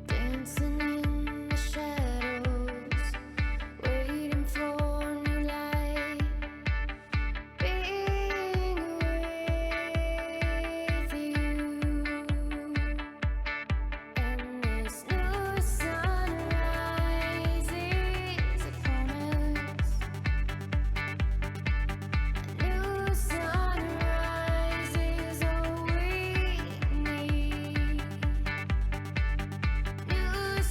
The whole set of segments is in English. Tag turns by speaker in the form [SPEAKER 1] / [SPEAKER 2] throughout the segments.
[SPEAKER 1] Dancing in the shadows, waiting for new light, being with you. And this new sunrise is upon us. A new sunrise is all we need. New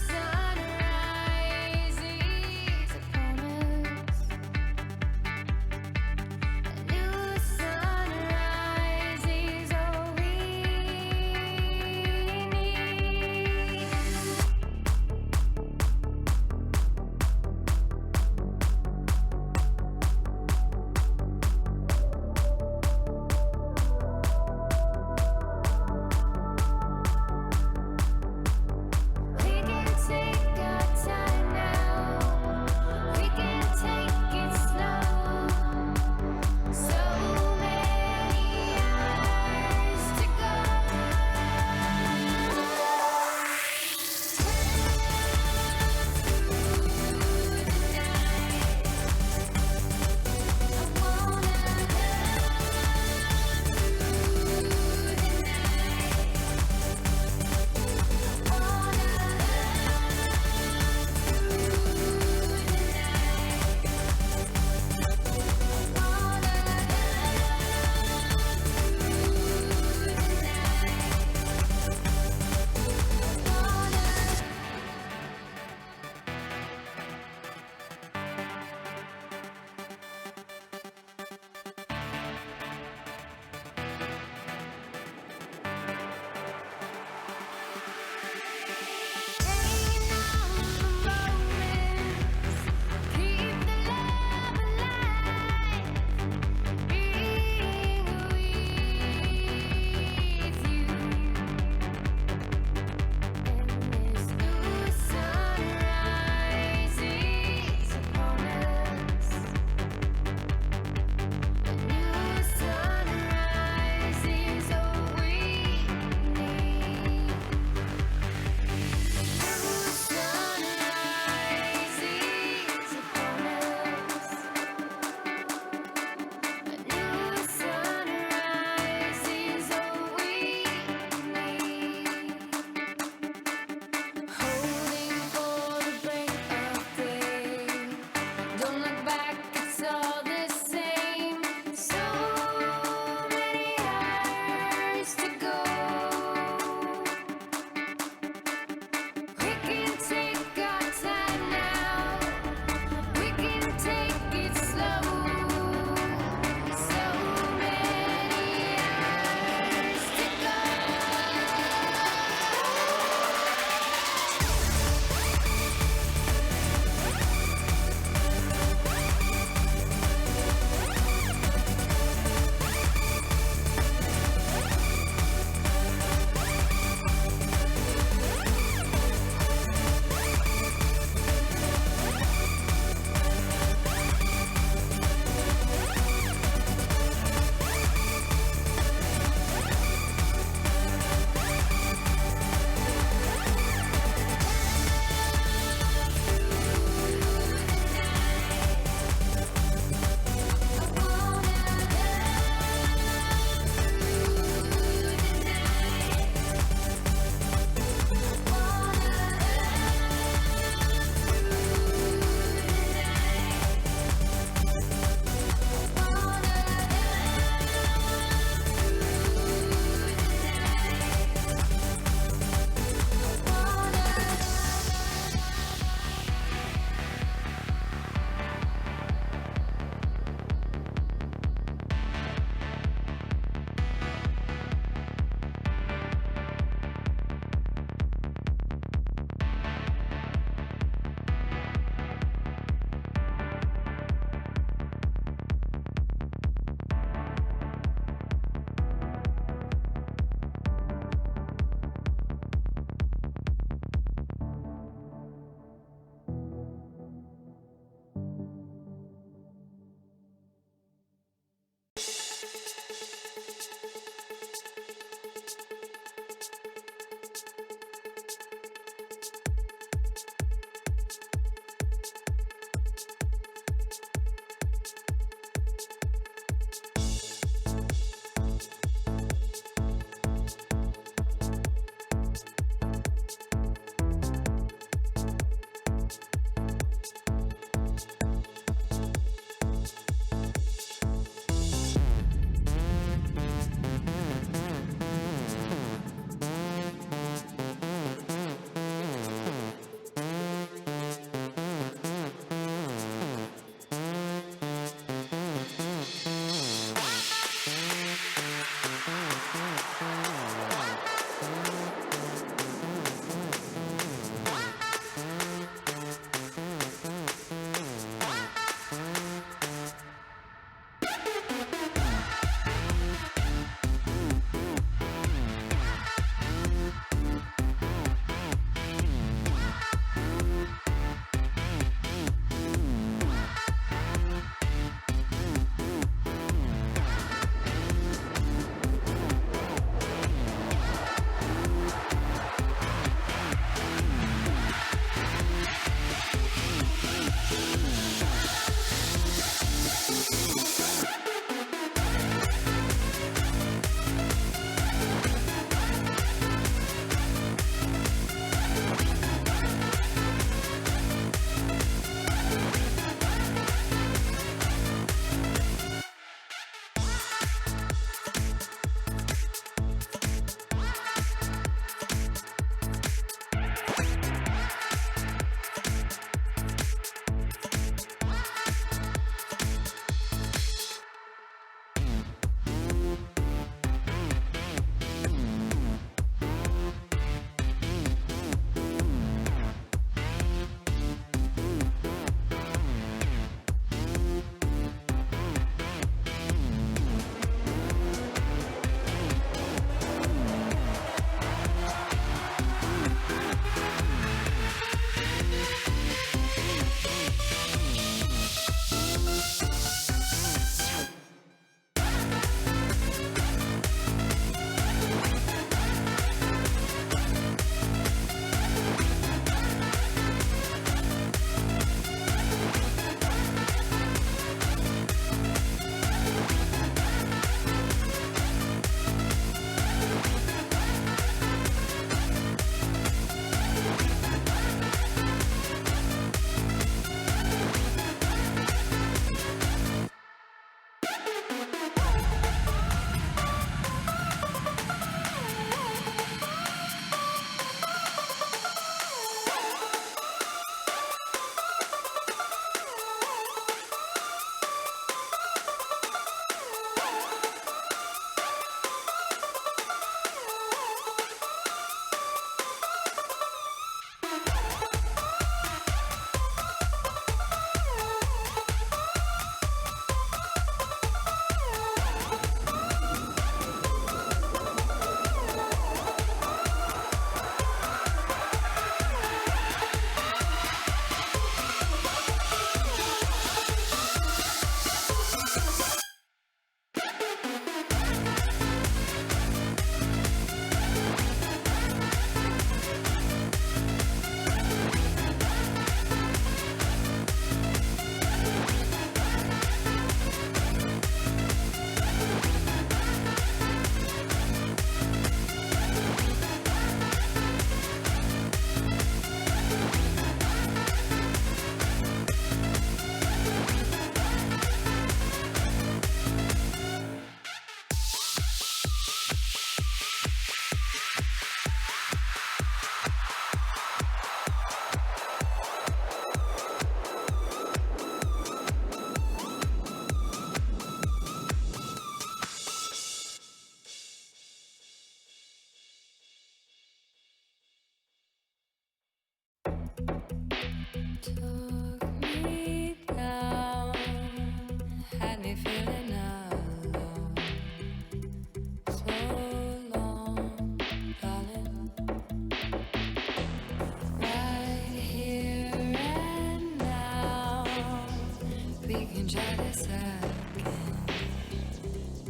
[SPEAKER 2] try this again.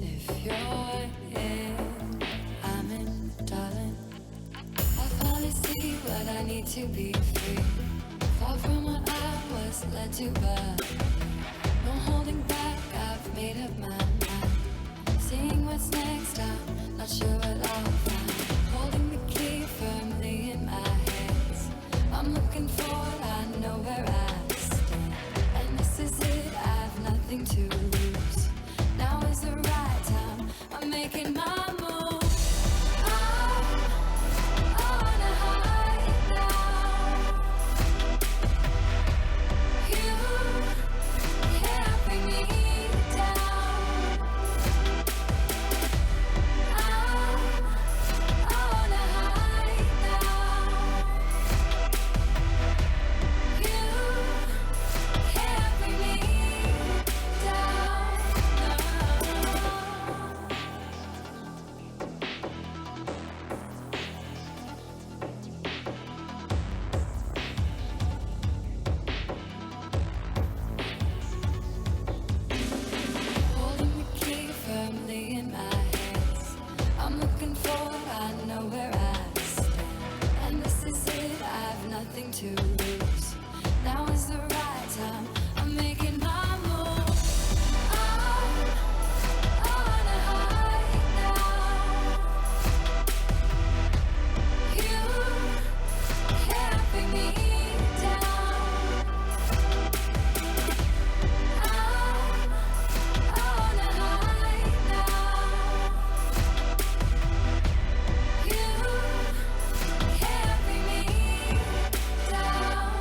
[SPEAKER 2] If you're in, I'm in, darling. I finally see what I need to be free. Far from what I was led to, but no holding back. I've made up my mind. Seeing what's next, I'm not sure what I'll find. Holding the key firmly in my hands. I'm looking forward, I know where I stand. And this is it, I've nothing to lose. Now is the right time, I'm making my move. I'm on a high now. You can't bring me down. I'm on a high now. You can't bring me down. Holding the key firmly in my hands. I'm looking forward, I know where I stand. And this is it, I've nothing to lose. Now is the right time, I'm making my move. I'm on a high now. You can't bring me down. I'm on a high now. You can't bring me down.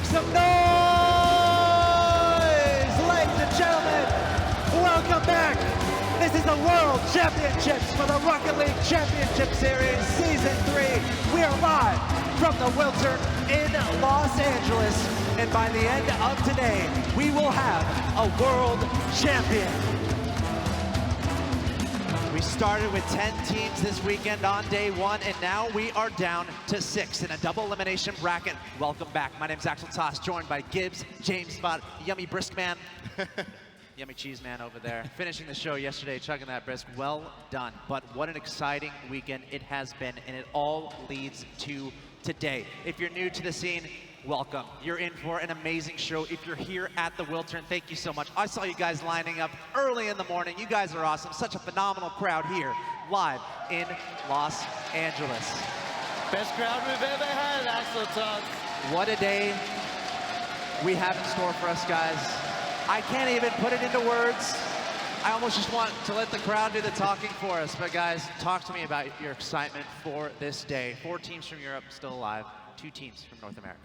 [SPEAKER 3] Make some noise, ladies and gentlemen. Welcome back. This is the World Championships for the Rocket League Championship Series Season 3. We are live from the Wiltern in Los Angeles. And by the end of today, we will have a world champion. We started with 10 teams this weekend on day one, and now we are down to 6 in a double elimination bracket. Welcome back. My name's Axel Toss, joined by Gibbs, James Spot, Yummy Brisk Man, Yummy Cheese Man over there. Finishing the show yesterday, chugging that brisk. Well done. But what an exciting weekend it has been, and it all leads to today. If you're new to the scene, welcome. You're in for an amazing show. If you're here at the Wiltern, thank you so much. I saw you guys lining up early in the morning. You guys are awesome. Such a phenomenal crowd here, live in Los Angeles.
[SPEAKER 4] Best crowd we've ever had, Axel Toss.
[SPEAKER 3] What a day we have in store for us, guys. I can't even put it into words. I almost just want to let the crowd do the talking for us. But guys, talk to me about your excitement for this day. 4 teams from Europe still alive, 2 teams from North America.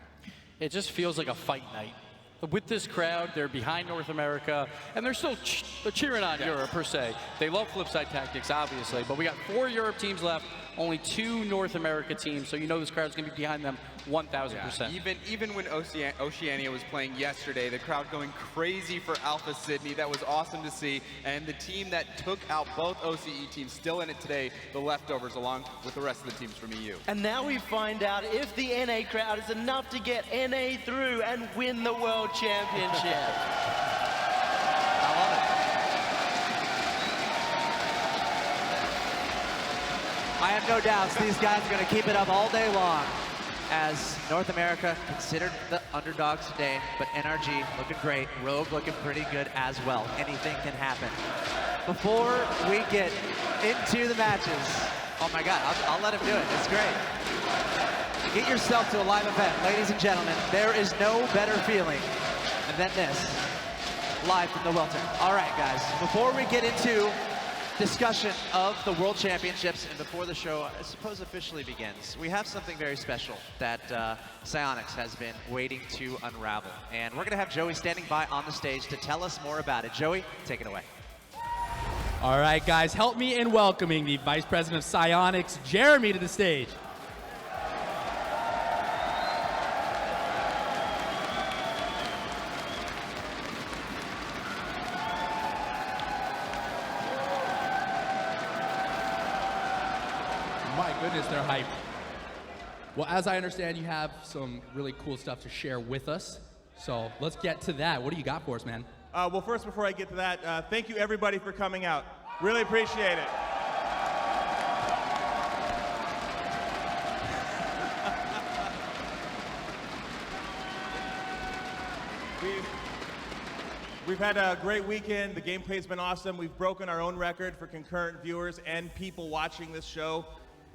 [SPEAKER 4] It just feels like a fight night. With this crowd, they're behind North America, and they're still cheering on Europe, per se. They love flipside tactics, obviously, but we got 4 Europe teams left, only 2 North America teams, so you know this crowd's going to be behind them 1,000%.
[SPEAKER 5] Yeah, even when Oceania was playing yesterday, the crowd going crazy for Alpha Sydney. That was awesome to see. And the team that took out both OCE teams still in it today, the leftovers, along with the rest of the teams from EU.
[SPEAKER 6] And now we find out if the NA crowd is enough to get NA through and win the World Championship.
[SPEAKER 3] I love it. I have no doubts these guys are going to keep it up all day long, as North America considered the underdogs today, but NRG looking great, Rogue looking pretty good as well. Anything can happen. Before we get into the matches, oh my God, I'll let him do it. It's great. Get yourself to a live event, ladies and gentlemen. There is no better feeling than this, live from the Wiltern. All right, guys, before we get into discussion of the World Championships and before the show, I suppose, officially begins, we have something very special that Psyonix has been waiting to unravel. And we're going to have Joey standing by on the stage to tell us more about it. Joey, take it away.
[SPEAKER 7] All right, guys, help me in welcoming the Vice President of Psyonix, Jeremy, to the stage. My goodness, they're hyped. Well, as I understand, you have some really cool stuff to share with us. So let's get to that. What do you got for us, man?
[SPEAKER 8] Well, first, before I get to that, thank you everybody for coming out. Really appreciate it. We've had a great weekend. The gameplay's been awesome. We've broken our own record for concurrent viewers and people watching this show.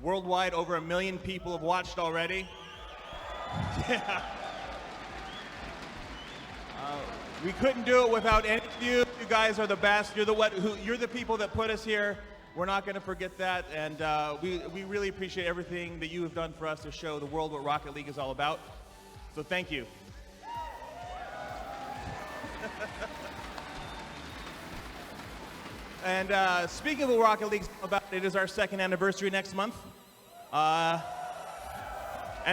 [SPEAKER 8] Worldwide, over 1 million people have watched already. Yeah. We couldn't do it without any of you. You guys are the best. You're the people that put us here. We're not going to forget that, and we really appreciate everything that you have done for us to show the world what Rocket League is all about. So thank you. And speaking of what Rocket League's all about, it is our 2nd anniversary next month. And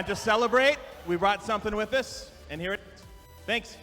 [SPEAKER 8] to celebrate, we brought something with us, and here it is. Thanks.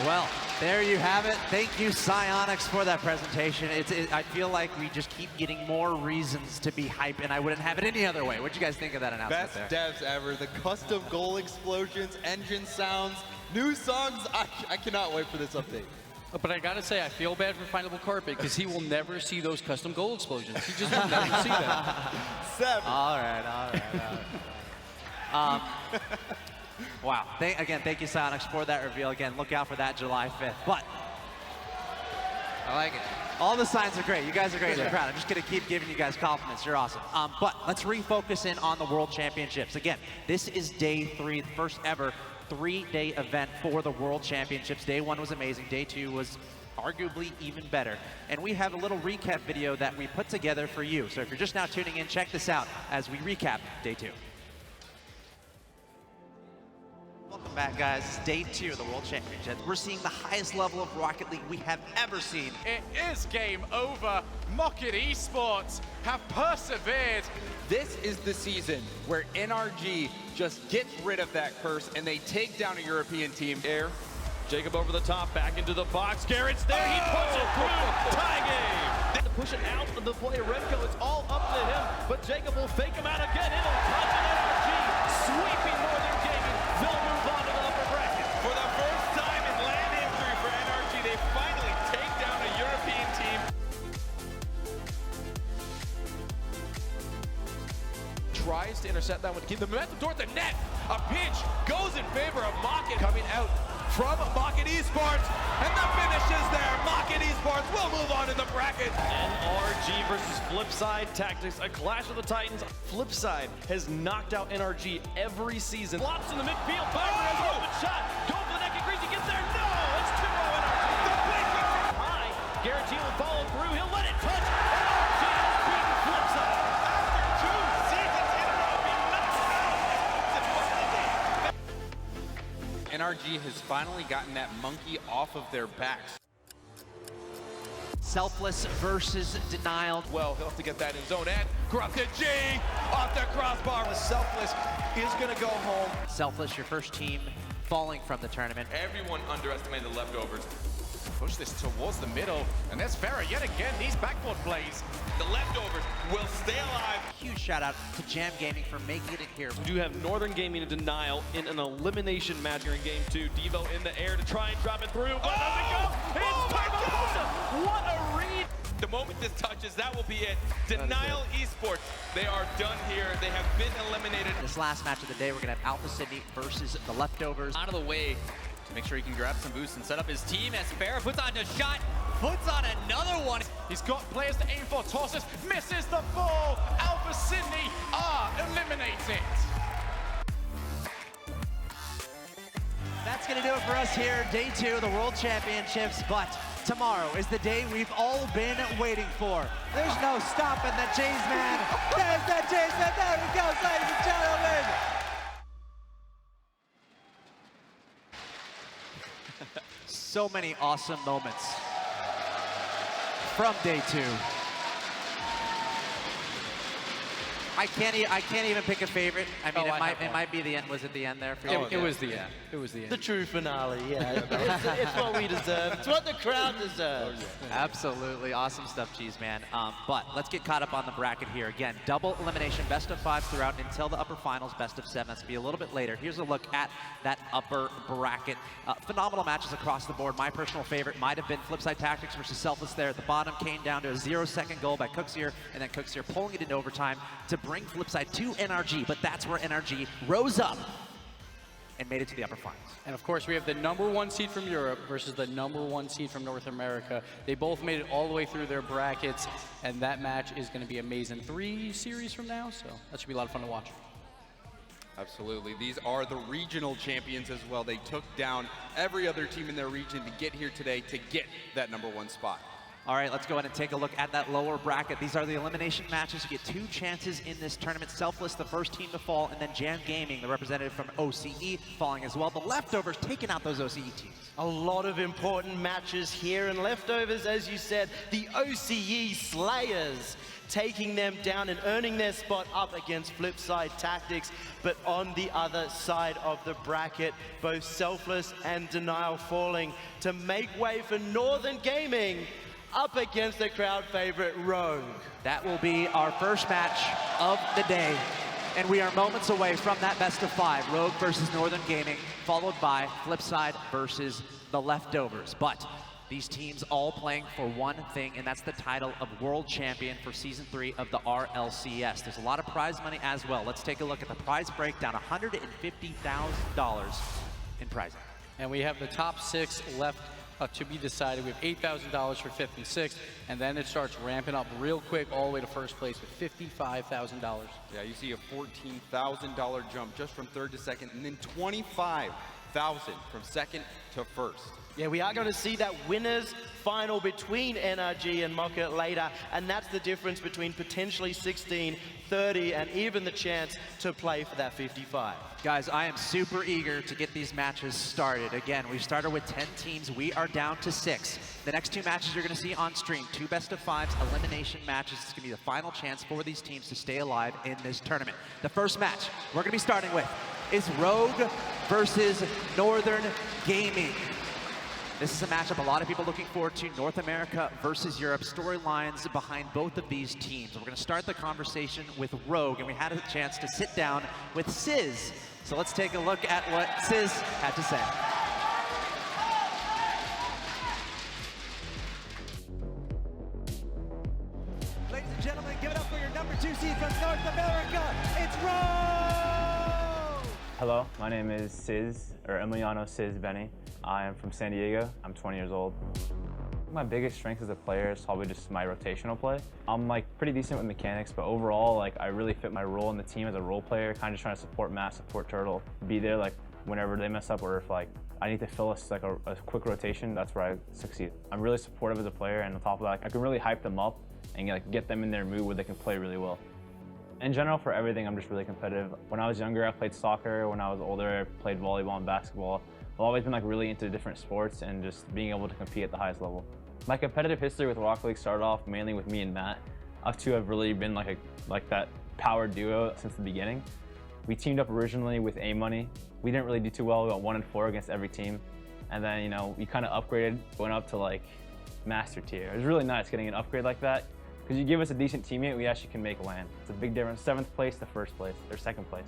[SPEAKER 3] Well, there you have it. Thank you, Psyonix, for that presentation. I feel like we just keep getting more reasons to be hype, and I wouldn't have it any other way. What'd you guys think of that announcement
[SPEAKER 5] Best
[SPEAKER 3] there?
[SPEAKER 5] devs ever. The custom goal explosions, engine sounds, new songs. I cannot wait for this update.
[SPEAKER 4] But I gotta say, I feel bad for Findable Carpet because he will never see those custom goal explosions. He just will never see that.
[SPEAKER 5] 7.
[SPEAKER 3] All right. Wow. Again, thank you, Psyonix, for that reveal. Again, look out for that July 5th. But I like it. All the signs are great. You guys are great in the crowd. I'm just going to keep giving you guys compliments. You're awesome. But let's refocus in on the World Championships. Again, this is day 3, the first ever 3-day event for the World Championships. Day 1 was amazing. Day 2 was arguably even better. And we have a little recap video that we put together for you. So if you're just now tuning in, check this out as we recap day 2. Welcome back, guys. It's day 2 of the World Championships. We're seeing the highest level of Rocket League we have ever seen.
[SPEAKER 9] It is game over. Mocket Esports have persevered.
[SPEAKER 5] This is the season where NRG just gets rid of that curse and they take down a European team.
[SPEAKER 10] Air. Jacob over the top, back into the box. Garrett's there, he puts it through. Tie game. To push it out of the play, Remco, it's all up to him, but Jacob will fake him out again. It'll touch an NRG, sweeping Northern Gaming. They'll move on to the upper bracket.
[SPEAKER 9] For the first time in land history for NRG, they finally take down a European team. Tries to intercept that one to keep the momentum towards the net. A pinch goes in favor of Mocket coming out from Mocket Esports, and the finish is there. Mocket Esports will move on in the bracket.
[SPEAKER 10] NRG versus Flipside Tactics, a clash of the Titans. Flipside has knocked out NRG every season. Flops in the midfield, Viper has an open shot. Go for the neck and Greasy gets there. No, it's 2-0 NRG. The big high. Garrett G will follow through. He'll let it touch. NRG has beaten Flipside.
[SPEAKER 9] After 2 seasons in a row, being knocked out.
[SPEAKER 5] NRG has finally gotten that monkey off of their backs.
[SPEAKER 3] Selfless versus Denial.
[SPEAKER 9] Well, he'll have to get that in zone and Corrupted G off the crossbar. Selfless is going to go home.
[SPEAKER 3] Selfless, your first team falling from the tournament.
[SPEAKER 9] Everyone underestimated the leftovers. Push this towards the middle, and there's Farah yet again. These backboard plays. The leftovers will stay alive.
[SPEAKER 3] Huge shout out to Jam Gaming for making it here.
[SPEAKER 10] We do have Northern Gaming and Denial in an elimination match here in game 2. Devo in the air to try and drop it through. But does it go? It's Turbo! What a read!
[SPEAKER 9] The moment this touches, that will be it. Denial Esports, they are done here. They have been eliminated.
[SPEAKER 3] This last match of the day, we're going to have Alpha Sydney versus the Leftovers.
[SPEAKER 11] Out of the way to make sure he can grab some boost and set up his team as Farah puts on a shot, puts on another one.
[SPEAKER 9] He's got players to aim for. Tosses, misses the ball. Alpha Sydney are eliminated.
[SPEAKER 3] That's going to do it for us here, day 2 of the World Championships. But tomorrow is the day we've all been waiting for. There's no stopping the Jays, man. There's the Jays, man. There he goes, ladies and gentlemen. So many awesome moments from day 2. I can't even pick a favorite. I mean, it might be the end. Was it the end there for you?
[SPEAKER 4] It was the end. It was the end.
[SPEAKER 6] The true finale, yeah. It's what we deserve. It's what the crowd deserves.
[SPEAKER 3] Absolutely awesome stuff, Cheese Man. But let's get caught up on the bracket here. Again, double elimination, best of 5 throughout until the upper finals, best of 7. That's going to be a little bit later. Here's a look at that upper bracket. Phenomenal matches across the board. My personal favorite might have been Flipside Tactics versus Selfless there at the bottom. Came down to a 0-second goal by Cooksier, and then Cooksier pulling it into overtime to bring Flipside to NRG. But that's where NRG rose up and made it to the upper finals.
[SPEAKER 4] And of course, we have the #1 seed from Europe versus the #1 seed from North America. They both made it all the way through their brackets, and that match is going to be amazing. 3 series from now, so that should be a lot of fun to watch.
[SPEAKER 5] Absolutely. These are the regional champions as well. They took down every other team in their region to get here today to get that #1 spot.
[SPEAKER 3] All right, let's go ahead and take a look at that lower bracket. These are the elimination matches. You get 2 chances in this tournament. Selfless, the first team to fall, and then Jam Gaming, the representative from OCE, falling as well. The Leftovers taking out those OCE teams.
[SPEAKER 6] A lot of important matches here, and Leftovers, as you said, the OCE Slayers, taking them down and earning their spot up against Flipside Tactics. But on the other side of the bracket, both Selfless and Denial falling to make way for Northern Gaming up against the crowd favorite Rogue.
[SPEAKER 3] That will be our first match of the day. And we are moments away from that best of 5. Rogue versus Northern Gaming, followed by Flipside versus the Leftovers. But these teams all playing for one thing, and that's the title of World Champion for Season 3 of the RLCS. There's a lot of prize money as well. Let's take a look at the prize breakdown. $150,000 in prize.
[SPEAKER 4] And we have the top 6 left to be decided. We have $8,000 for 5th and 6th, and then it starts ramping up real quick all the way to first place with $55,000.
[SPEAKER 5] Yeah, you see a $14,000 jump just from 3rd to 2nd, and then $25,000 from 2nd to 1st.
[SPEAKER 6] Yeah, we are going to see that winners final between NRG and Mocha later, and that's the difference between potentially 16, 30, and even the chance to play for that 55.
[SPEAKER 3] Guys, I am super eager to get these matches started. Again, we started with 10 teams. We are down to 6. The next 2 matches you're going to see on stream, 2 best of 5s elimination matches. It's going to be the final chance for these teams to stay alive in this tournament. The first match we're going to be starting with is Rogue versus Northern Gaming. This is a matchup a lot of people looking forward to, North America versus Europe, storylines behind both of these teams. We're going to start the conversation with Rogue, and we had a chance to sit down with Sizz. So let's take a look at what Sizz had to say.
[SPEAKER 12] Ladies and gentlemen, give it up for your number 2 seed from North America. It's Rogue!
[SPEAKER 13] Hello, my name is Sizz, or Emiliano Sizz Benny. I am from San Diego. I'm 20 years old. My biggest strength as a player is probably just my rotational play. I'm like pretty decent with mechanics, but overall, like I really fit my role in the team as a role player, kind of just trying to support Matt, support Turtle, be there like whenever they mess up, or if like I need to fill like a quick rotation, that's where I succeed. I'm really supportive as a player, and on top of that, I can really hype them up and like get them in their mood where they can play really well. In general, for everything, I'm just really competitive. When I was younger, I played soccer. When I was older, I played volleyball and basketball. I've always been like really into different sports and just being able to compete at the highest level. My competitive history with Rocket League started off mainly with me and Matt. Us two have really been like that power duo since the beginning. We teamed up originally with A-Money. We didn't really do too well. We got 1-4 against every team. And then, you know, we kind of upgraded, went up to like master tier. It was really nice getting an upgrade like that, because you give us a decent teammate, we actually can make land. It's a big difference, 7th place to 1st place, or 2nd place.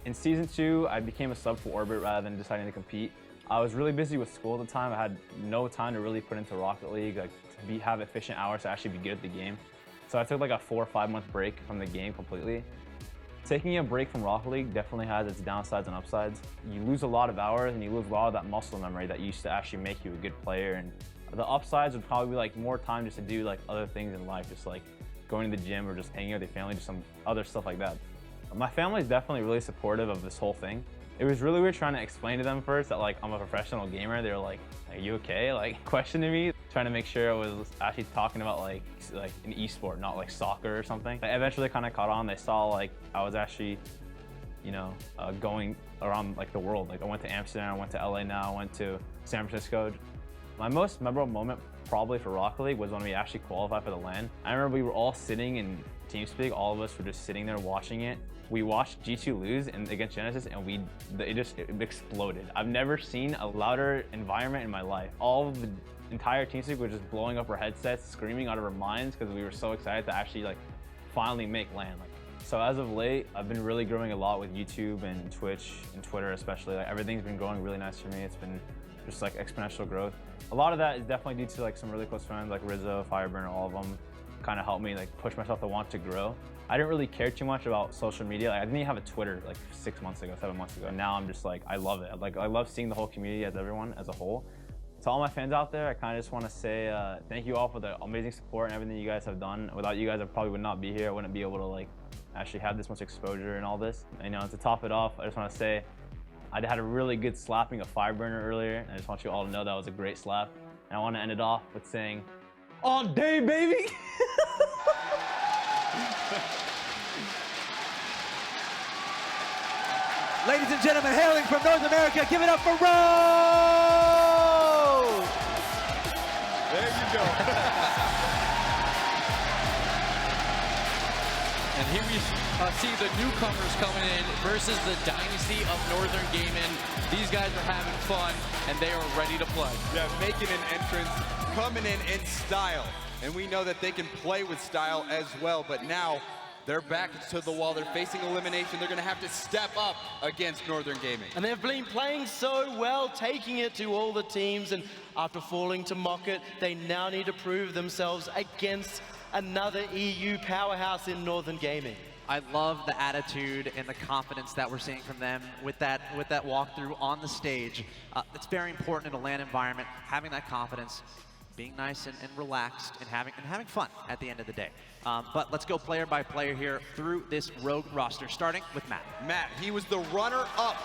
[SPEAKER 13] In Season 2, I became a sub for Orbit rather than deciding to compete. I was really busy with school at the time. I had no time to really put into Rocket League, like to have efficient hours to actually be good at the game. So I took like a 4 or 5 month break from the game completely. Taking a break from Rocket League definitely has its downsides and upsides. You lose a lot of hours and you lose a lot of that muscle memory that used to actually make you a good player. And the upsides would probably be like more time just to do like other things in life, just like going to the gym or just hanging out with your family, just some other stuff like that. My family is definitely really supportive of this whole thing. It was really weird trying to explain to them first that like I'm a professional gamer. They were like, "Are you okay?" Like questioning me, trying to make sure I was actually talking about like an esport, not like soccer or something. I eventually kind of caught on. They saw like I was actually, you know, going around like the world. Like I went to Amsterdam, I went to LA now, I went to San Francisco. My most memorable moment probably for Rocket League was when we actually qualified for the LAN. I remember we were all sitting in TeamSpeak, all of us were just sitting there watching it. We watched G2 lose against Genesis, and it exploded. I've never seen a louder environment in my life. All of the entire TeamSpeak was just blowing up our headsets, screaming out of our minds because we were so excited to actually like finally make LAN. So as of late, I've been really growing a lot with YouTube and Twitch and Twitter especially. Like everything's been going really nice for me. It's been just like exponential growth. A lot of that is definitely due to like some really close friends like Rizzo, Fireburner, all of them kind of helped me like push myself to want to grow. I didn't really care too much about social media. Like, I didn't even have a Twitter like 6 months ago, 7 months ago. Now I'm just like, I love it. Like I love seeing the whole community as everyone as a whole. To all my fans out there, I kind of just want to say thank you all for the amazing support and everything you guys have done. Without you guys, I probably would not be here. I wouldn't be able to like actually have this much exposure and all this. And, you know, to top it off, I just want to say I had a really good slapping of Fireburner earlier. And I just want you all to know that was a great slap. And I want to end it off with saying,
[SPEAKER 14] all day, baby.
[SPEAKER 12] Ladies and gentlemen, hailing from North America, give it up for Rogue!
[SPEAKER 5] There you go.
[SPEAKER 4] And here we see the newcomers coming in versus the dynasty of Northern Gaming. These guys are having fun, and they are ready to play.
[SPEAKER 5] Yeah, making an entrance, coming in style. And we know that they can play with style as well, but now they're back to the wall. They're facing elimination. They're going to have to step up against Northern Gaming.
[SPEAKER 6] And they've been playing so well, taking it to all the teams, and after falling to Mocket, they now need to prove themselves against another EU powerhouse in Northern Gaming.
[SPEAKER 3] I love the attitude and the confidence that we're seeing from them with that walkthrough on the stage. It's very important in a LAN environment, having that confidence, being nice and relaxed, and having fun at the end of the day. But let's go player by player here through this Rogue roster, starting with Matt.
[SPEAKER 5] Matt, he was the runner-up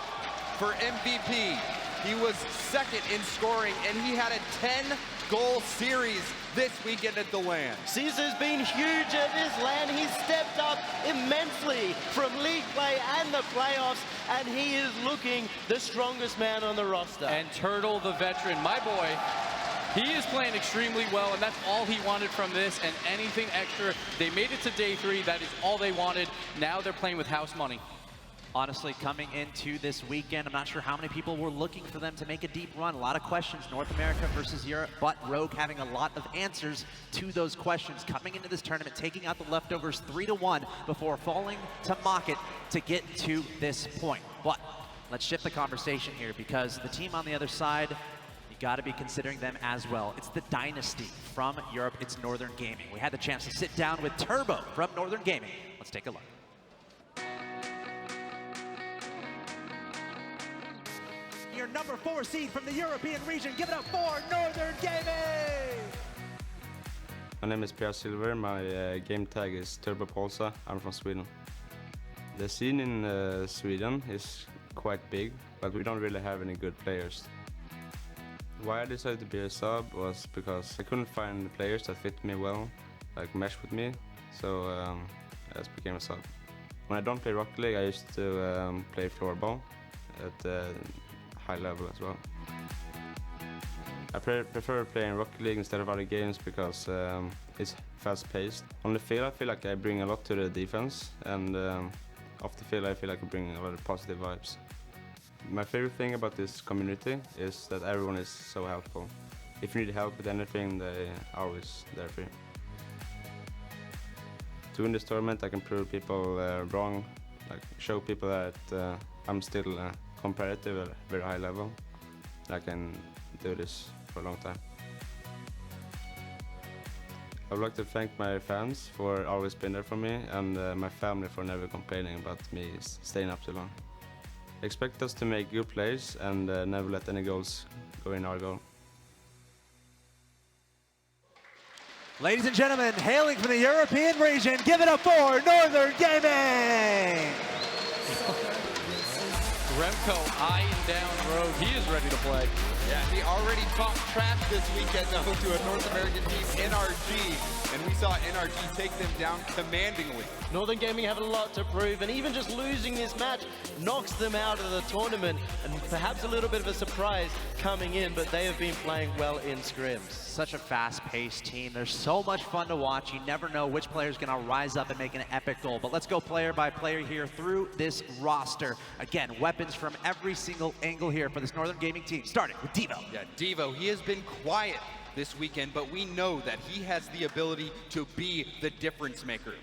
[SPEAKER 5] for MVP. He was second in scoring, and he had a 10-goal series this weekend at the LAN.
[SPEAKER 6] Caesar's been huge at this LAN. He's stepped up immensely from league play and the playoffs, and he is looking the strongest man on the roster.
[SPEAKER 4] And Turtle, the veteran, my boy, he is playing extremely well, and that's all he wanted from this, and anything extra. They made it to day 3. That is all they wanted. Now they're playing with house money.
[SPEAKER 3] Honestly, coming into this weekend, I'm not sure how many people were looking for them to make a deep run. A lot of questions, North America versus Europe, but Rogue having a lot of answers to those questions. Coming into this tournament, taking out the leftovers 3-1 before falling to Mocket to get to this point. But let's shift the conversation here, because the team on the other side, you got to be considering them as well. It's the dynasty from Europe. It's Northern Gaming. We had the chance to sit down with Turbo from Northern Gaming. Let's take a look.
[SPEAKER 12] Your number 4 seed from the European region. Give it up for Northern Gaming!
[SPEAKER 15] My name is Pierre Silver. My game tag is Turbo Polsa. I'm from Sweden. The scene in Sweden is quite big, but we don't really have any good players. Why I decided to be a sub was because I couldn't find players that fit me well, like mesh with me, so I just became a sub. When I don't play Rocket League, I used to play floorball at high level as well. I prefer playing Rocket League instead of other games because it's fast-paced. On the field, I feel like I bring a lot to the defense, and off the field, I feel like I bring a lot of positive vibes. My favorite thing about this community is that everyone is so helpful. If you need help with anything, they are always there for you. To win this tournament, I can prove people wrong, like show people that I'm still competitive at a very high level. I can do this for a long time. I would like to thank my fans for always being there for me, and my family for never complaining about me staying up too long. Expect us to make good plays and never let any goals go in our goal.
[SPEAKER 12] Ladies and gentlemen, hailing from the European region, give it up for Northern Gaming!
[SPEAKER 4] Remco eyeing down Rogue. He is ready to play.
[SPEAKER 5] Yeah, he already talked trash this weekend though to a North American team, NRG, and we saw NRG take them down commandingly.
[SPEAKER 6] Northern Gaming have a lot to prove, and even just losing this match knocks them out of the tournament, and perhaps a little bit of a surprise coming in, but they have been playing well in scrims.
[SPEAKER 3] Such a fast-paced team. They're so much fun to watch. You never know which player's going to rise up and make an epic goal. But let's go player by player here through this roster. Again, weapons from every single angle here for this Northern Gaming team, starting with Devo.
[SPEAKER 5] Yeah, Devo, he has been quiet this weekend, but we know that he has the ability to be the difference maker.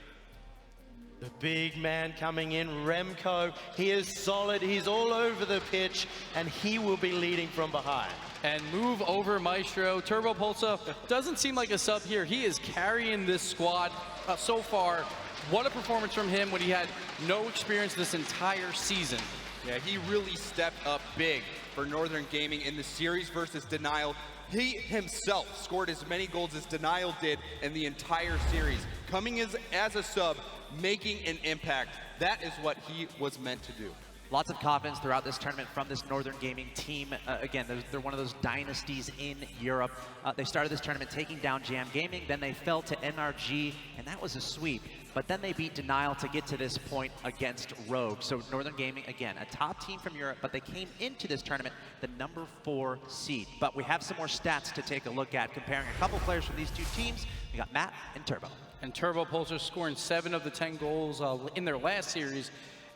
[SPEAKER 6] The big man coming in, Remco. He is solid, he's all over the pitch, and he will be leading from behind.
[SPEAKER 4] And move over Maestro. Turbo Polsa doesn't seem like a sub here. He is carrying this squad so far. What a performance from him when he had no experience this entire season.
[SPEAKER 5] Yeah, he really stepped up big for Northern Gaming in the series versus Denial. He himself scored as many goals as Denial did in the entire series. Coming as a sub, making an impact. That is what he was meant to do.
[SPEAKER 3] Lots of confidence throughout this tournament from this Northern Gaming team. Again, they're one of those dynasties in Europe. They started this tournament taking down Jam Gaming, then they fell to NRG, and that was a sweep. But then they beat Denial to get to this point against Rogue. So Northern Gaming, again, a top team from Europe, but they came into this tournament the number 4 seed. But we have some more stats to take a look at, comparing a couple players from these two teams. We got Matt and Turbo.
[SPEAKER 4] And Turbo Pulsar scoring 7 of the 10 goals in their last series.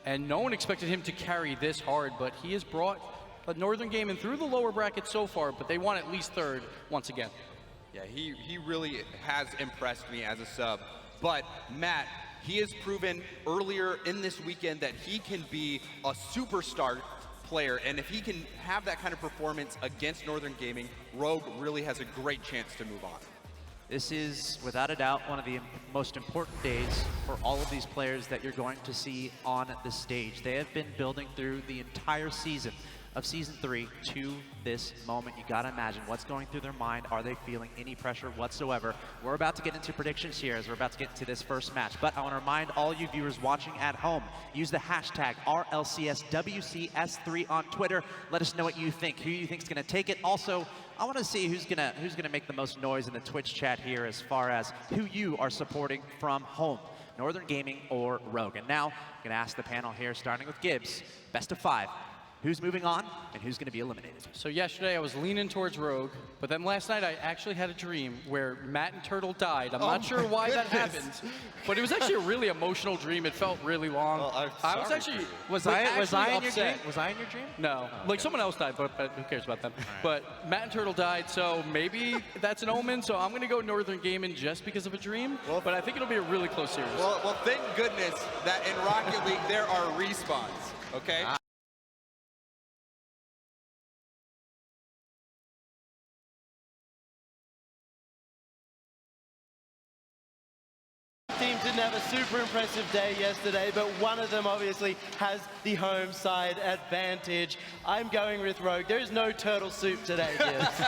[SPEAKER 4] And no one expected him to carry this hard, but he has brought a Northern Gaming through the lower bracket so far, but they want at least 3rd once again.
[SPEAKER 5] Yeah, he really has impressed me as a sub. But Matt, he has proven earlier in this weekend that he can be a superstar player, and if he can have that kind of performance against Northern Gaming, Rogue really has a great chance to move on.
[SPEAKER 3] This is, without a doubt, one of the most important days for all of these players that you're going to see on the stage. They have been building through the entire season of Season 3 to this moment. You gotta imagine what's going through their mind. Are they feeling any pressure whatsoever? We're about to get into predictions here as we're about to get into this first match, but I want to remind all you viewers watching at home, use the hashtag RLCSWCS3 on Twitter. Let us know what you think, who you think is gonna take it. Also, I want to see who's gonna make the most noise in the Twitch chat here as far as who you are supporting from home, Northern Gaming or Rogue. And now, I'm gonna ask the panel here, starting with Gibbs, best of 5. Who's moving on and who's going to be eliminated?
[SPEAKER 4] So yesterday I was leaning towards Rogue, but then last night I actually had a dream where Matt and Turtle died. I'm not sure why that happened, but it was actually a really emotional dream. It felt really long.
[SPEAKER 5] Well,
[SPEAKER 4] I was actually
[SPEAKER 3] was I in your dream?
[SPEAKER 4] upset.
[SPEAKER 3] Was I in your dream?
[SPEAKER 4] No,
[SPEAKER 3] Oh,
[SPEAKER 4] like
[SPEAKER 3] okay.
[SPEAKER 4] someone else died, but who cares about them? But Matt and Turtle died, so maybe that's an omen. So I'm gonna go Northern Gaming just because of a dream.
[SPEAKER 5] Well,
[SPEAKER 4] but I think it'll be a really close series.
[SPEAKER 5] Well, thank goodness that in Rocket League there are respawns, okay?
[SPEAKER 6] Team didn't have a super impressive day yesterday, but one of them obviously has the home side advantage. I'm going with Rogue. There is no turtle soup today, Gibbs.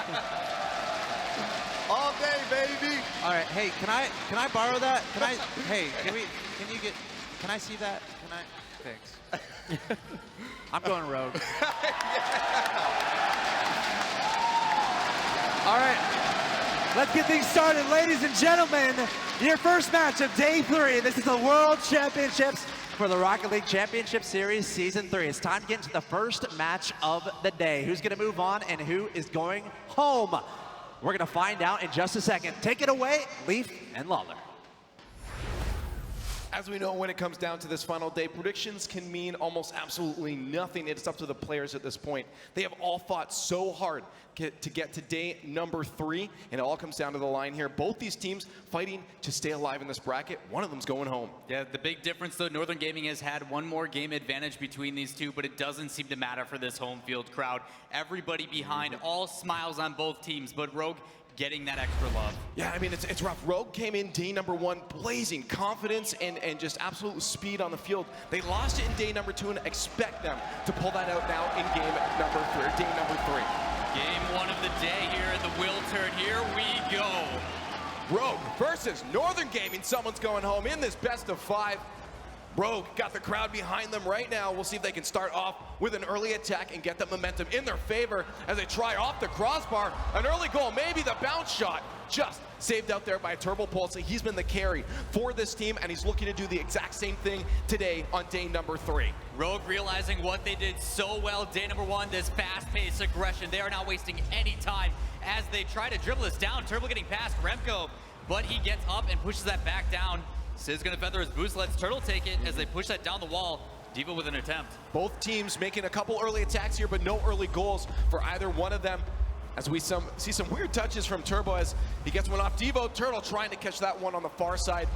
[SPEAKER 5] All day, baby.
[SPEAKER 3] All right, hey, can I borrow that? Can I? Hey, can I see that? Can I? Thanks. I'm going Rogue.
[SPEAKER 12] All right, let's get things started. Ladies and gentlemen, your first match of day 3. This is the World Championships
[SPEAKER 3] For the Rocket League Championship Series Season 3. It's time to get into the first match of the day. Who's going to move on and who is going home? We're going to find out in just a second. Take it away, Leaf and Lawler.
[SPEAKER 9] As we know, when it comes down to this final day, predictions can mean almost absolutely nothing. It's up to the players at this point. They have all fought so hard to get to day number 3, and it all comes down to the line here. Both these teams fighting to stay alive in this bracket. One of them's going home.
[SPEAKER 11] Yeah, the big difference, though, Northern Gaming has had one more game advantage between these two, but it doesn't seem to matter for this home field crowd. Everybody behind, all smiles on both teams, but Rogue getting that extra love.
[SPEAKER 9] Yeah, I mean, it's rough. Rogue came in day number 1, blazing confidence and just absolute speed on the field. They lost it in day number 2 and expect them to pull that out now in game number 3, or day number 3.
[SPEAKER 11] Game 1 of the day here at the Wiltern. Here we go.
[SPEAKER 9] Rogue versus Northern Gaming. Someone's going home in this best of 5. Rogue got the crowd behind them right now. We'll see if they can start off with an early attack and get the momentum in their favor as they try off the crossbar. An early goal, maybe the bounce shot, just saved out there by Turbo Pulsar. He's been the carry for this team, and he's looking to do the exact same thing today on day number 3.
[SPEAKER 11] Rogue realizing what they did so well day number 1, this fast-paced aggression. They are not wasting any time as they try to dribble this down. Turbo getting past Remco, but he gets up and pushes that back down. Sid's gonna feather his boost, lets Turtle take it as they push that down the wall. Diva with an attempt.
[SPEAKER 9] Both teams making a couple early attacks here, but no early goals for either one of them. As we see some weird touches from Turbo as he gets one off Devo. Turtle trying to catch that one on the far side.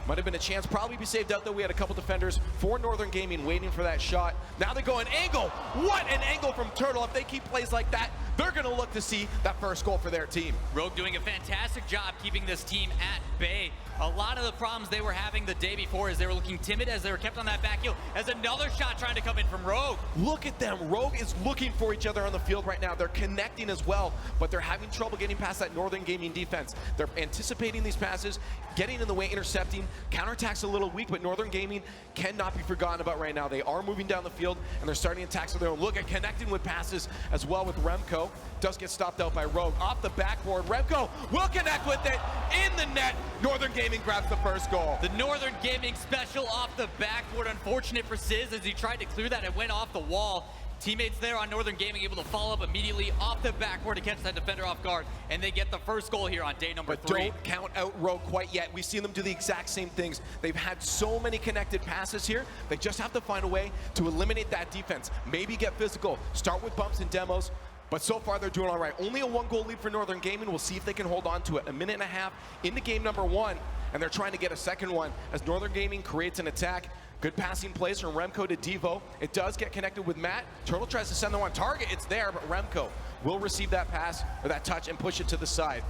[SPEAKER 9] Might have been a chance, probably be saved out though. We had a couple defenders for Northern Gaming waiting for that shot. Now they go an angle. What an angle from Turtle. If they keep plays like that, they're going to look to see that first goal for their team.
[SPEAKER 11] Rogue doing a fantastic job keeping this team at bay. A lot of the problems they were having the day before is they were looking timid as they were kept on that back heel, as another shot trying to come in from Rogue.
[SPEAKER 9] Look at them. Rogue is looking for each other on the field right now. They're connecting as well, but they're having trouble getting past that Northern Gaming defense. They're anticipating these passes, getting in the way, intercepting. Counterattack's a little weak, but Northern Gaming cannot be forgotten about right now. They are moving down the field, and they're starting attacks of their own. Look at connecting with passes as well with Remco. Does get stopped out by Rogue. Off the backboard, Remco will connect with it in the net. Northern Gaming grabs the first goal.
[SPEAKER 11] The Northern Gaming special off the backboard. Unfortunate for Sizz as he tried to clear that. It went off the wall. Teammates there on Northern Gaming able to follow up immediately off the backboard to catch that defender off guard, and they get the first goal here on day number 3.
[SPEAKER 9] Don't count out Rogue quite yet. We've seen them do the exact same things. They've had so many connected passes here. They just have to find a way to eliminate that defense. Maybe get physical. Start with bumps and demos. But so far, they're doing all right. Only a 1-goal lead for Northern Gaming. We'll see if they can hold on to it. A minute and a half into game number 1, and they're trying to get a second one as Northern Gaming creates an attack. Good passing plays from Remco to Devo. It does get connected with Matt. Turtle tries to send the one target. It's there, but Remco will receive that pass or that touch and push it to the side.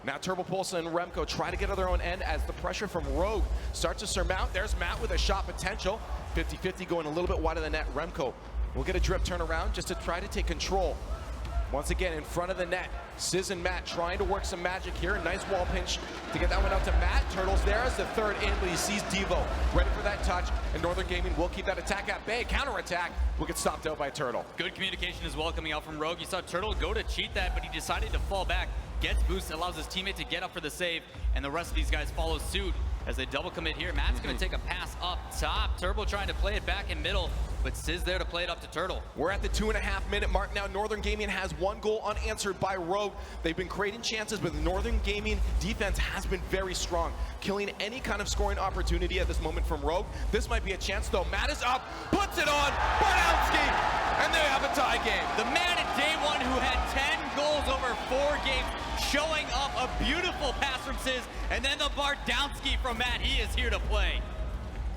[SPEAKER 9] Now Turbopolsa and Remco try to get to their own end as the pressure from Rogue starts to surmount. There's Matt with a shot potential. 50-50 going a little bit wide of the net. Remco will get a drip turnaround just to try to take control. Once again, in front of the net, Sizz and Matt trying to work some magic here. Nice wall pinch to get that one out to Matt. Turtle's there as the third in, but he sees Devo ready for that touch, and Northern Gaming will keep that attack at bay. Counterattack will get stopped out by Turtle.
[SPEAKER 11] Good communication as well coming out from Rogue. You saw Turtle go to cheat that, but he decided to fall back. Gets boost, allows his teammate to get up for the save, and the rest of these guys follow suit as they double commit here. Matt's going to take a pass up top. Turbo trying to play it back in middle, but Sizz there to play it up to Turtle.
[SPEAKER 9] We're at the 2.5-minute mark now. Northern Gaming has 1 goal unanswered by Rogue. They've been creating chances, but the Northern Gaming defense has been very strong, killing any kind of scoring opportunity at this moment from Rogue. This might be a chance, though. Matt is up, puts it on, Bardowski, and they have a tie game.
[SPEAKER 11] The man at day 1 who had 10 goals over 4 games, showing up a beautiful pass from Sizz, and then the Bardowski from Matt. He is here to play.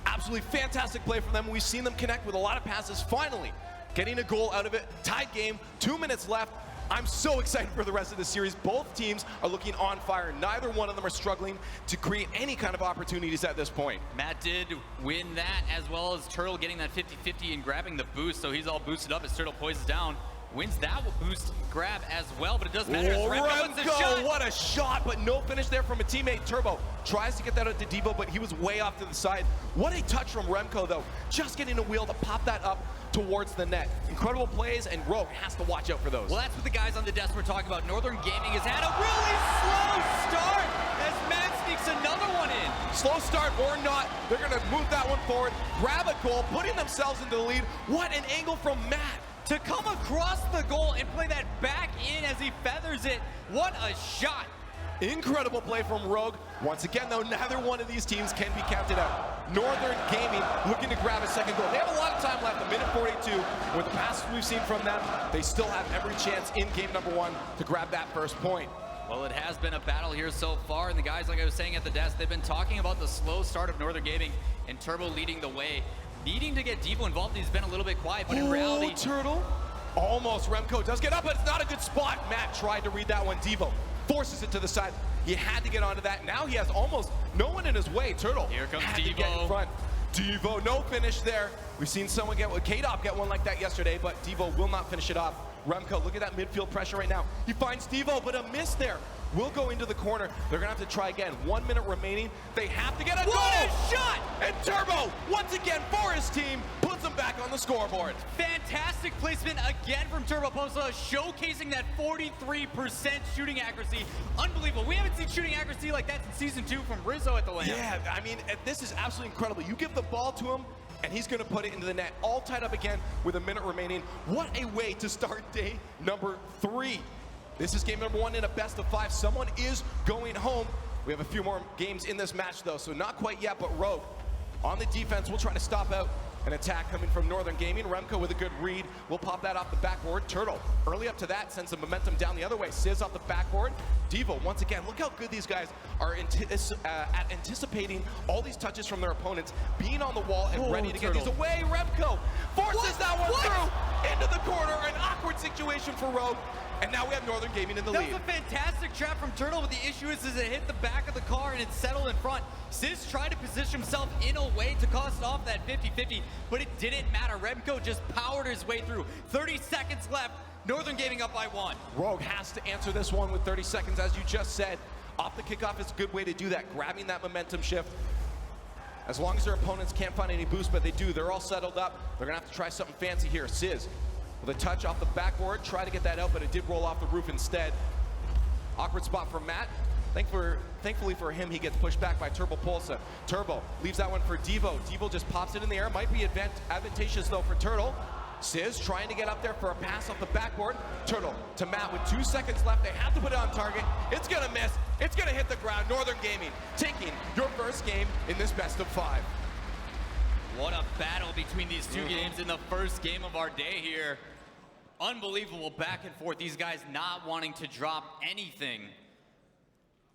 [SPEAKER 9] Absolutely fantastic play from them. We've seen them connect with a lot of passes. Finally, getting a goal out of it. Tied game, 2 minutes left. I'm so excited for the rest of the series. Both teams are looking on fire. Neither one of them are struggling to create any kind of opportunities at this point.
[SPEAKER 11] Matt did win that, as well as Turtle getting that 50-50 and grabbing the boost, so he's all boosted up as Turtle poises down. Wins that boost grab as well, but it does matter.
[SPEAKER 9] Oh,
[SPEAKER 11] Remco,
[SPEAKER 9] what a shot, but no finish there from a teammate. Turbo tries to get that out to Devo, but he was way off to the side. What a touch from Remco, though. Just getting a wheel to pop that up towards the net. Incredible plays, and Rogue has to watch out for those.
[SPEAKER 11] Well, that's what the guys on the desk were talking about. Northern Gaming has had a really slow start as Matt sneaks another one in.
[SPEAKER 9] Slow start or not, they're going to move that one forward, grab a goal, putting themselves into the lead. What an angle from Matt.
[SPEAKER 11] To come across the goal and play that back in as he feathers it. What a shot.
[SPEAKER 9] Incredible play from Rogue. Once again, though, neither one of these teams can be counted out. Northern Gaming looking to grab a second goal. They have a lot of time left, a minute 42. With the passes we've seen from them, they still have every chance in game number 1 to grab that first point.
[SPEAKER 11] Well, it has been a battle here so far, and the guys, like I was saying at the desk, they've been talking about the slow start of Northern Gaming and Turbo leading the way. Needing to get Devo involved, he's been a little bit quiet, but in reality...
[SPEAKER 9] Turtle! Almost. Remco does get up, but it's not a good spot. Matt tried to read that one. Devo forces it to the side. He had to get onto that. Now he has almost no one in his way. Turtle
[SPEAKER 11] here comes
[SPEAKER 9] had
[SPEAKER 11] Devo.
[SPEAKER 9] To get in front. Devo, no finish there. We've seen someone K-Dop get one like that yesterday, but Devo will not finish it off. Remco, look at that midfield pressure right now. He finds Devo, but a miss there. Will go into the corner. They're going to have to try again. 1 minute remaining. They have to get a goal.
[SPEAKER 11] What a shot!
[SPEAKER 9] And Turbo, once again for his team, puts them back on the scoreboard.
[SPEAKER 11] Fantastic placement again from Turbopolsa, showcasing that 43% shooting accuracy. Unbelievable. We haven't seen shooting accuracy like that since Season 2 from Rizzo at the Lamb.
[SPEAKER 9] Yeah, I mean, this is absolutely incredible. You give the ball to him, and he's going to put it into the net. All tied up again with a minute remaining. What a way to start day number 3. This is game number 1 in a best of 5. Someone is going home. We have a few more games in this match, though, so not quite yet, but Rogue on the defense will try to stop out an attack coming from Northern Gaming. Remco with a good read will pop that off the backboard. Turtle early up to that sends some momentum down the other way. Sizz off the backboard. Devo, once again, look how good these guys are at anticipating all these touches from their opponents, being on the wall and ready to get these away. Remco forces that one through. into the corner, an awkward situation for Rogue, and now we have Northern Gaming in the
[SPEAKER 11] That
[SPEAKER 9] lead.
[SPEAKER 11] was a fantastic trap from Turtle, but the issue is it hit the back of the car and it settled in front. Sis tried to position himself in a way to cost off that 50-50, but it didn't matter. Remco just powered his way through. 30 seconds left, Northern Gaming up by 1.
[SPEAKER 9] Rogue has to answer this one with 30 seconds, as you just said. Off the kickoff is a good way to do that, grabbing that momentum shift. As long as their opponents can't find any boost, but they do, they're all settled up. They're gonna have to try something fancy here. Sis with a touch off the backboard, try to get that out, but it did roll off the roof instead. Awkward spot for Matt. Thankfully for him, he gets pushed back by Turbo Pulsa. Turbo leaves that one for Devo. Devo just pops it in the air. Might be advantageous though for Turtle. Sis trying to get up there for a pass off the backboard. Turtle to Matt with 2 seconds left. They have to put it on target. It's gonna miss. It's gonna hit the ground. Northern Gaming taking your first game in this best of 5.
[SPEAKER 11] What a battle between these two games in the first game of our day here. Unbelievable back and forth. These guys not wanting to drop anything.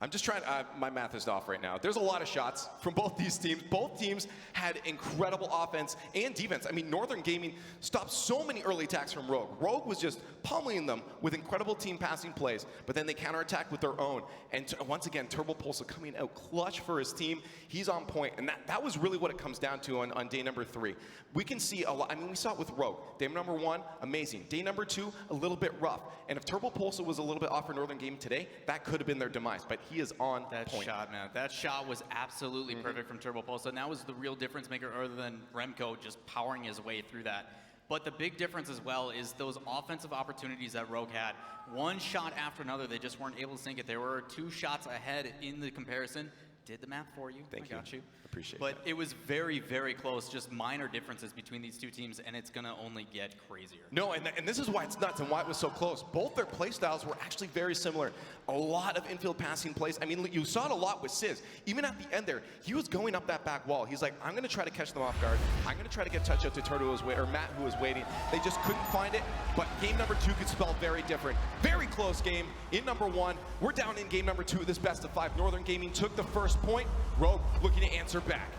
[SPEAKER 9] I'm just trying, my math is off right now. There's a lot of shots from both these teams. Both teams had incredible offense and defense. I mean, Northern Gaming stopped so many early attacks from Rogue. Rogue was just pummeling them with incredible team passing plays, but then they counterattacked with their own. And once again, Turbo Pulsa coming out clutch for his team. He's on point, and that was really what it comes down to on day number 3. We can see a lot, I mean, we saw it with Rogue. Day number 1, amazing. Day number 2, a little bit rough. And if Turbo Pulsa was a little bit off for Northern Gaming today, that could have been their demise, but he is on
[SPEAKER 11] that
[SPEAKER 9] point.
[SPEAKER 11] shot, man. That shot was absolutely perfect from Turbo Pulsa, and that was the real difference maker other than Remco just powering his way through that. But the big difference as well is those offensive opportunities that Rogue had. One shot after another, they just weren't able to sink it. There were 2 shots ahead in the comparison. Did the math for you.
[SPEAKER 9] Thank you.
[SPEAKER 11] Got you.
[SPEAKER 9] Appreciate
[SPEAKER 11] But it was very, very close. Just minor differences between these two teams, and it's going to only get crazier.
[SPEAKER 9] No, and this is why it's nuts and why it was so close. Both their play styles were actually very similar. A lot of infield passing plays. I mean, you saw it a lot with Sis. Even at the end there, he was going up that back wall. He's like, I'm going to try to catch them off guard. I'm going to try to get touch out to Turtle, or Matt, who was waiting. They just couldn't find it. But game number 2 could spell very different. Very close game in number 1. We're down in game number 2 of this best of 5. Northern Gaming took the first point. Rogue looking to answer back.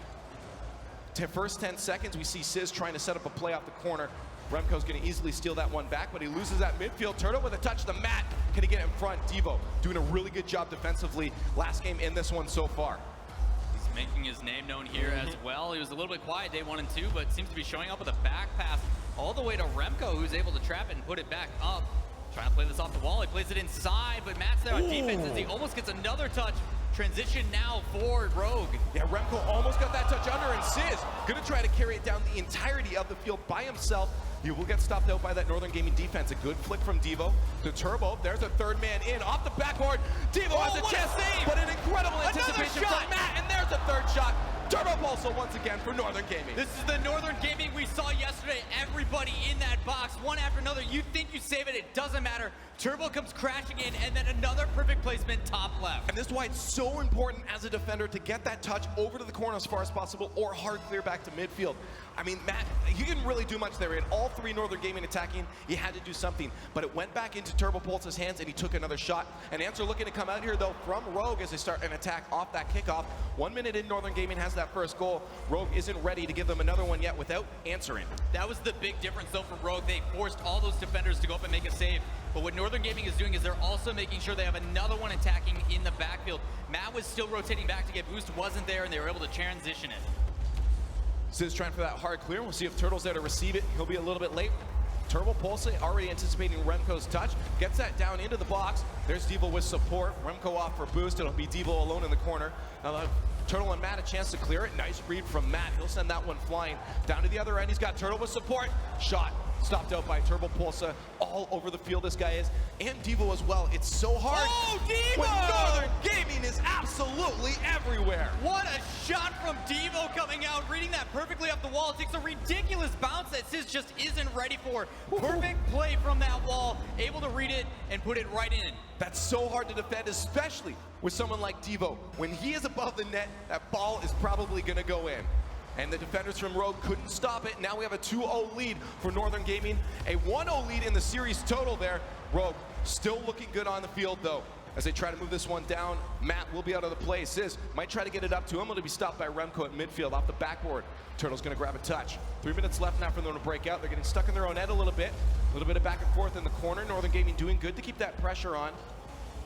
[SPEAKER 9] First 10 seconds, we see Sis trying to set up a play off the corner. Remco's going to easily steal that one back, but he loses that midfield. Turtle with a touch to Matt. Can he get in front? Devo doing a really good job defensively last game in this one so far.
[SPEAKER 11] He's making his name known here as well. He was a little bit quiet day 1 and 2, but seems to be showing up with a back pass all the way to Remco, who's able to trap it and put it back up. Trying to play this off the wall. He plays it inside, but Matt's there on defense as he almost gets another touch. Transition now for Rogue.
[SPEAKER 9] Yeah, Remco almost got that touch under, and Sis gonna try to carry it down the entirety of the field by himself. He will get stopped out by that Northern Gaming defense. A good flick from Devo to Turbo. There's a third man in off the backboard. Devo has a chance, but an incredible anticipation from Matt, and there's a third shot. Turbo Pulsa once again for Northern Gaming.
[SPEAKER 11] This is the Northern Gaming we saw yesterday. Everybody in that box, one after another. You think you save it, it doesn't matter. Turbo comes crashing in, and then another perfect placement top left.
[SPEAKER 9] And this is why it's so important as a defender to get that touch over to the corner as far as possible or hard clear back to midfield. I mean, Matt, he didn't really do much there. He had all 3 Northern Gaming attacking. He had to do something, but it went back into Turbo Pulsa's hands, and he took another shot. And Answer looking to come out here, though, from Rogue as they start an attack off that kickoff. 1 minute in, Northern Gaming has that first goal. Rogue isn't ready to give them another one yet without answering.
[SPEAKER 11] That was the big difference, though, for Rogue. They forced all those defenders to go up and make a save. But what Northern Gaming is doing is they're also making sure they have another one attacking in the backfield. Matt was still rotating back to get boost, wasn't there, and they were able to transition it.
[SPEAKER 9] Sis trying for that hard clear. We'll see if Turtle's there to receive it. He'll be a little bit late. Turbo Pulsa already anticipating Remco's touch. Gets that down into the box. There's Devo with support. Remco off for boost. It'll be Devo alone in the corner. Now Turtle and Matt a chance to clear it. Nice read from Matt. He'll send that one flying down to the other end. He's got Turtle with support. Shot stopped out by Turbo Pulsa. All over the field this guy is. And Devo as well. It's so hard.
[SPEAKER 11] Oh, Devo!
[SPEAKER 9] When Northern Gaming is absolutely everywhere.
[SPEAKER 11] What a shot from Devo coming out, reading that perfectly off the wall. It takes a ridiculous bounce that Sis just isn't ready for. Perfect play from that wall, able to read it and put it right in.
[SPEAKER 9] That's so hard to defend, especially with someone like Devo. When he is above the net, that ball is probably going to go in. And the defenders from Rogue couldn't stop it. Now we have a 2-0 lead for Northern Gaming. A 1-0 lead in the series total there. Rogue still looking good on the field, though. as they try to move this one down. Matt will be out of the play. Sizz might try to get it up to him. It'll be stopped by Remco at midfield off the backboard. Turtle's going to grab a touch. 3 minutes left now for them to break out. They're getting stuck in their own end a little bit of back and forth in the corner. Northern Gaming doing good to keep that pressure on.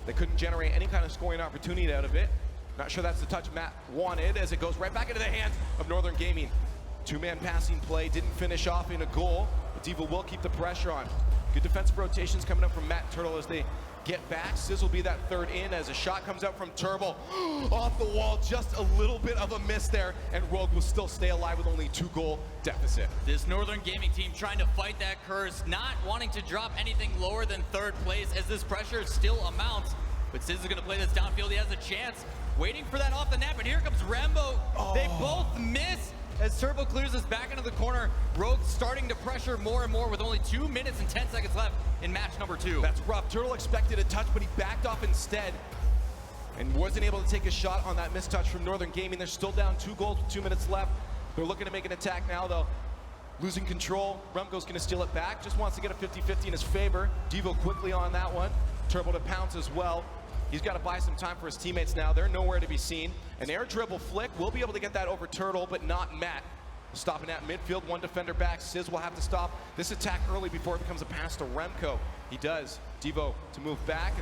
[SPEAKER 9] They couldn't generate any kind of scoring opportunity out of it. Not sure that's the touch Matt wanted, as it goes right back into the hands of Northern Gaming. Two-man passing play didn't finish off in a goal, but Devo will keep the pressure on. Good defensive rotations coming up from Matt Turtle as they get back. Sizz will be that third in as a shot comes out from Turbo. Off the wall, just a little bit of a miss there, and Rogue will still stay alive with only 2-goal deficit.
[SPEAKER 11] This Northern Gaming team trying to fight that curse, not wanting to drop anything lower than third place as this pressure still amounts. But Sizz is going to play this downfield. He has a chance, waiting for that off the net, but here comes Rambo. They both miss as Turbo clears us back into the corner. Rogue starting to pressure more and more with only 2 minutes and 10 seconds left in match number 2.
[SPEAKER 9] That's rough. Turtle expected a touch, but he backed off instead and wasn't able to take a shot on that missed touch from Northern Gaming. They're still down 2 goals with 2 minutes left. They're looking to make an attack now, though. Losing control. Remco's going to steal it back. Just wants to get a 50-50 in his favor. Devo quickly on that one. Turbo to pounce as well. He's got to buy some time for his teammates now. They're nowhere to be seen. An air dribble flick will be able to get that over Turtle, but not Matt. Stopping at midfield, one defender back. Sizz will have to stop this attack early before it becomes a pass to Remco. He does. Devo to move back.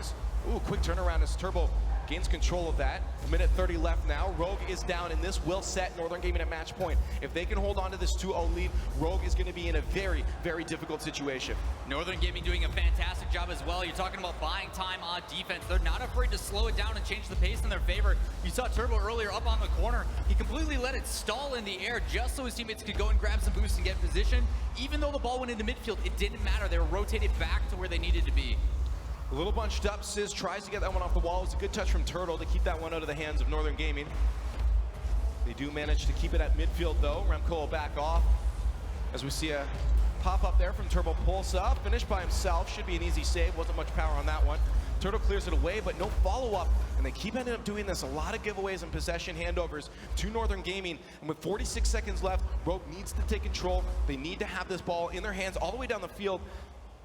[SPEAKER 9] Quick turnaround as Turbo gains control of that. 1:30 left now. Rogue is down, and this will set Northern Gaming at match point. If they can hold on to this 2-0 lead, Rogue is going to be in a very, very difficult situation.
[SPEAKER 11] Northern Gaming doing a fantastic job as well. You're talking about buying time on defense. They're not afraid to slow it down and change the pace in their favor. You saw Turbo earlier up on the corner. He completely let it stall in the air just so his teammates could go and grab some boost and get position. Even though the ball went into midfield, it didn't matter. They were rotated back to where they needed to be.
[SPEAKER 9] A little bunched up. Sizz tries to get that one off the wall. It was a good touch from Turtle to keep that one out of the hands of Northern Gaming. They do manage to keep it at midfield, though. Remco will back off as we see a pop up there from Turbo Pulsa. Finished by himself. Should be an easy save. Wasn't much power on that one. Turtle clears it away, but no follow-up. And they keep ending up doing this. A lot of giveaways and possession handovers to Northern Gaming. And with 46 seconds left, Rogue needs to take control. They need to have this ball in their hands all the way down the field.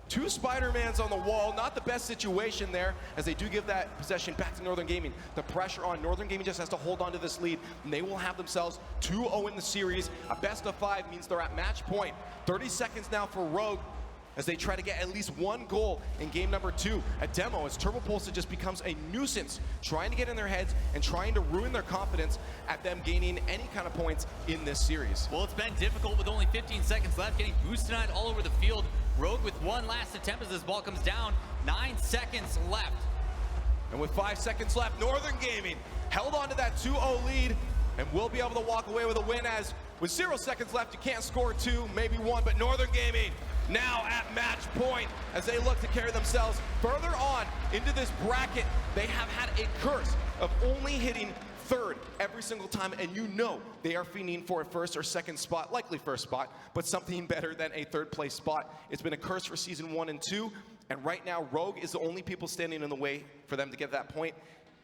[SPEAKER 9] 2 Spider-Mans on the wall, not the best situation there, as they do give that possession back to Northern Gaming. The pressure on Northern Gaming just has to hold on to this lead, and they will have themselves 2-0 in the series. A best of 5 means they're at match point. 30 seconds now for Rogue as they try to get at least 1 goal in game number 2. A demo as Turbo Pulsa just becomes a nuisance, trying to get in their heads and trying to ruin their confidence at them gaining any kind of points in this series.
[SPEAKER 11] Well, it's been difficult with only 15 seconds left, getting boosted on all over the field. Rogue with one last attempt as this ball comes down. 9 seconds left.
[SPEAKER 9] And with 5 seconds left, Northern Gaming held on to that 2-0 lead and will be able to walk away with a win, as with 0 seconds left, you can't score 2, maybe 1, but Northern Gaming now at match point as they look to carry themselves further on into this bracket. They have had a curse of only hitting third every single time, and you know they are fiending for a first or second spot, likely first spot, but something better than a third place spot. It's been a curse for season 1 and 2, and right now Rogue is the only people standing in the way for them to get that point.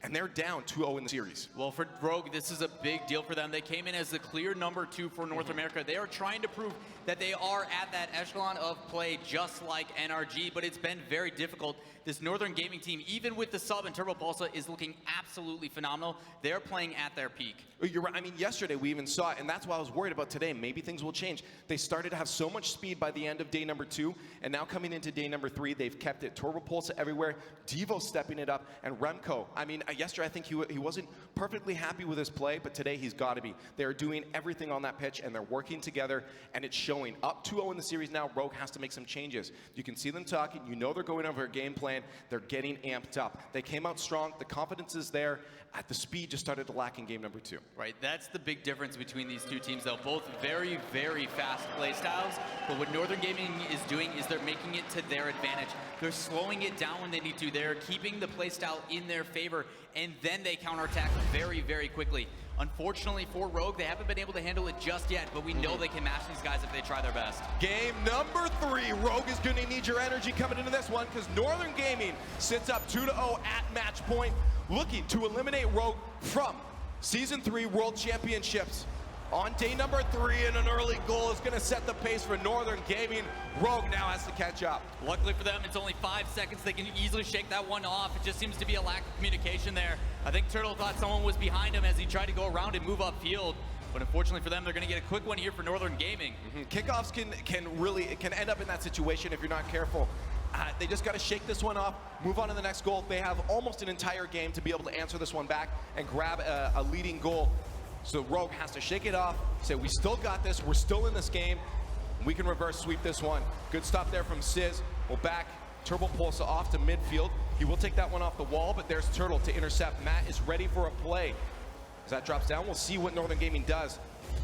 [SPEAKER 9] And they're down 2-0 in the series.
[SPEAKER 11] Well, for Rogue, this is a big deal for them. They came in as the clear number 2 for North America. They are trying to prove that they are at that echelon of play just like NRG, but it's been very difficult. This Northern Gaming team, even with the sub and Turbo Pulsa, is looking absolutely phenomenal. They're playing at their peak.
[SPEAKER 9] You're right. I mean, yesterday we even saw it, and that's why I was worried about today. Maybe things will change. They started to have so much speed by the end of day number 2, and now coming into day number 3, they've kept it. Turbo Pulsa everywhere, Devo stepping it up, and Remco. I mean, yesterday I think he wasn't perfectly happy with his play, but today he's got to be. They're doing everything on that pitch, and they're working together, and it's showing. Up 2-0 in the series now, Rogue has to make some changes. You can see them talking. You know they're going over a game plan. They're getting amped up. They came out strong. The confidence is there. At the speed just started to lack in game number 2.
[SPEAKER 11] Right, that's the big difference between these two teams, though. Both very, very fast play styles, but what Northern Gaming is doing is they're making it to their advantage. They're slowing it down when they need to. They're keeping the play style in their favor, and then they counterattack very, very quickly. Unfortunately for Rogue, they haven't been able to handle it just yet, but we know they can match these guys if they try their best.
[SPEAKER 9] Game number 3. Rogue is going to need your energy coming into this one, because Northern Gaming sits up 2-0 at match point, looking to eliminate Rogue from Season 3 World Championships. On day number 3, and an early goal is going to set the pace for Northern Gaming. Rogue now has to catch up.
[SPEAKER 11] Luckily for them, it's only 5 seconds. They can easily shake that one off. It just seems to be a lack of communication there. I think Turtle thought someone was behind him as he tried to go around and move upfield. But unfortunately for them, they're going to get a quick one here for Northern Gaming.
[SPEAKER 9] Kickoffs can end up in that situation if you're not careful. They just got to shake this one off, move on to the next goal. They have almost an entire game to be able to answer this one back and grab a leading goal. So Rogue has to shake it off, say we still got this, we're still in this game, we can reverse sweep this one. Good stop there from Sizz. We'll back Turbo Pulsa off to midfield. He will take that one off the wall, but there's Turtle to intercept. Matt is ready for a play. As that drops down, we'll see what Northern Gaming does.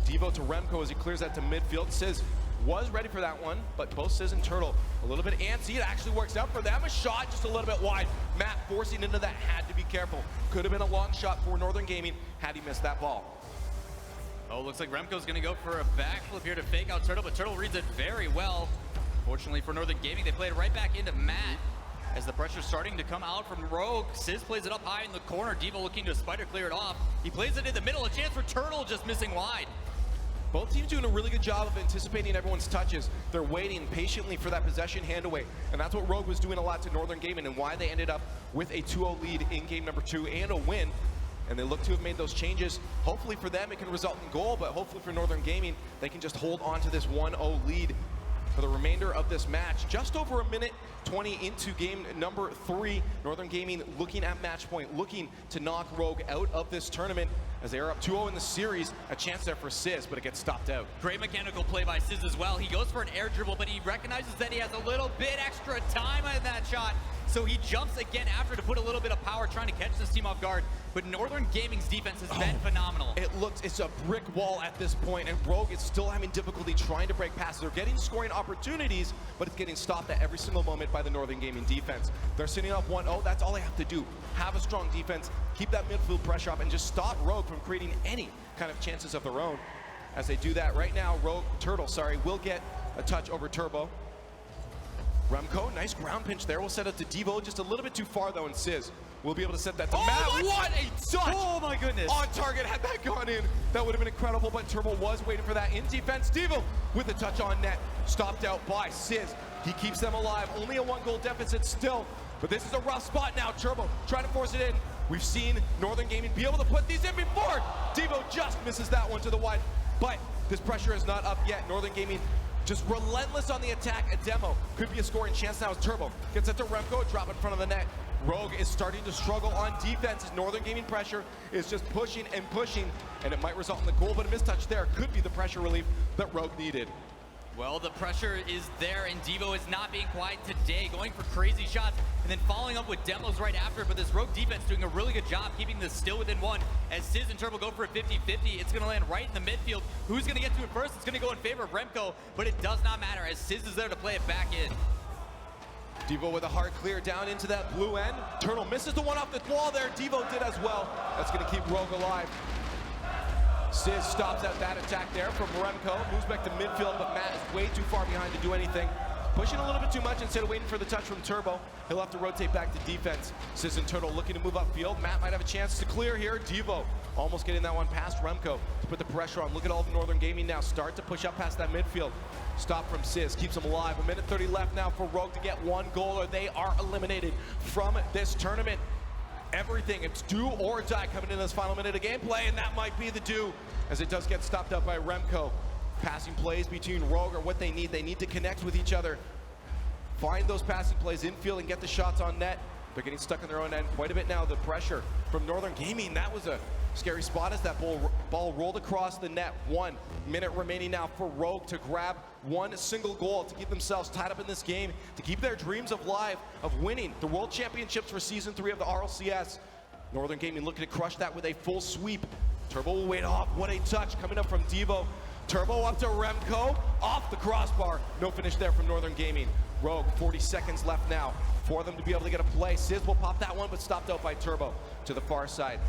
[SPEAKER 9] Devo to Remco as he clears that to midfield. Sizz was ready for that one, but both Sizz and Turtle a little bit antsy. It actually works out for them. A shot just a little bit wide. Matt forcing into that, had to be careful. Could have been a long shot for Northern Gaming had he missed that ball.
[SPEAKER 11] Oh, looks like Remco's going to go for a backflip here to fake out Turtle, but Turtle reads it very well. Fortunately for Northern Gaming, they played it right back into Matt as the pressure's starting to come out from Rogue. Sizz plays it up high in the corner. Devo looking to spider clear it off. He plays it in the middle. A chance for Turtle, just missing wide.
[SPEAKER 9] Both teams doing a really good job of anticipating everyone's touches. They're waiting patiently for that possession hand away. And that's what Rogue was doing a lot to Northern Gaming and why they ended up with a 2-0 lead in game number 2 and a win. And they look to have made those changes. Hopefully for them, it can result in goal, but hopefully for Northern Gaming, they can just hold on to this 1-0 lead for the remainder of this match. Just over a minute 20 into game number 3. Northern Gaming looking at match point, looking to knock Rogue out of this tournament as they are up 2-0 in the series. A chance there for Sizz, but it gets stopped out.
[SPEAKER 11] Great mechanical play by Sizz as well. He goes for an air dribble, but he recognizes that he has a little bit extra time on that shot. So he jumps again after to put a little bit of power trying to catch this team off guard. But Northern Gaming's defense has been phenomenal.
[SPEAKER 9] It's a brick wall at this point, and Rogue is still having difficulty trying to break past. They're getting scoring opportunities, but it's getting stopped at every single moment by the Northern Gaming defense. They're sitting up 1-0. That's all they have to do. Have a strong defense, keep that midfield pressure up, and just stop Rogue from creating any kind of chances of their own. As they do that right now, Turtle will get a touch over Turbo. Remco, nice ground pinch there. We'll set it to Devo, just a little bit too far though, and Sizz will be able to set that to Matt. What a touch!
[SPEAKER 11] Oh my goodness!
[SPEAKER 9] On target, had that gone in, that would have been incredible, but Turbo was waiting for that in defense. Devo with a touch on net, stopped out by Sizz. He keeps them alive, only a 1-goal deficit still, but this is a rough spot now. Turbo trying to force it in. We've seen Northern Gaming be able to put these in before. Devo just misses that one to the wide, but this pressure is not up yet. Northern Gaming just relentless on the attack. A demo could be a scoring chance now as Turbo gets it to Remco, drop in front of the net. Rogue is starting to struggle on defense as Northern Gaming pressure is just pushing, and it might result in the goal, but a mistouch there could be the pressure relief that Rogue needed.
[SPEAKER 11] Well, the pressure is there, and Devo is not being quiet today, going for crazy shots, and then following up with demos right after. But this Rogue defense doing a really good job keeping this still within one. As Sizz and Turbo go for a 50-50, it's going to land right in the midfield. Who's going to get to it first? It's going to go in favor of Remco, but it does not matter as Sizz is there to play it back in.
[SPEAKER 9] Devo with a hard clear down into that blue end. Turtle misses the one off the wall there. Devo did as well. That's going to keep Rogue alive. Sizz stops out that attack there from Remco, moves back to midfield, but Matt is way too far behind to do anything. Pushing a little bit too much instead of waiting for the touch from Turbo. He'll have to rotate back to defense. Sizz and Turtle looking to move upfield. Matt might have a chance to clear here. Devo almost getting that one past Remco to put the pressure on. Look at all the Northern Gaming now start to push up past that midfield. Stop from Sizz, keeps him alive. A minute 30 left now for Rogue to get 1 goal or they are eliminated from this tournament. Everything, it's do or die coming in this final minute of gameplay, and that might be the do, as it does get stopped up by Remco. Passing plays between Rogue are what they need. They need to connect with each other. Find those passing plays infield and get the shots on net. They're getting stuck in their own end quite a bit now. The pressure from Northern Gaming, that was a scary spot as that ball rolled across the net. 1 minute remaining now for Rogue to grab 1 single goal to keep themselves tied up in this game, to keep their dreams alive of winning the World Championships for Season 3 of the RLCS. Northern Gaming looking to crush that with a full sweep. Turbo will wait off. What a touch coming up from Devo. Turbo up to Remco, off the crossbar. No finish there from Northern Gaming. Rogue, 40 seconds left now for them to be able to get a play. Sizz will pop that one, but stopped out by Turbo to the far side.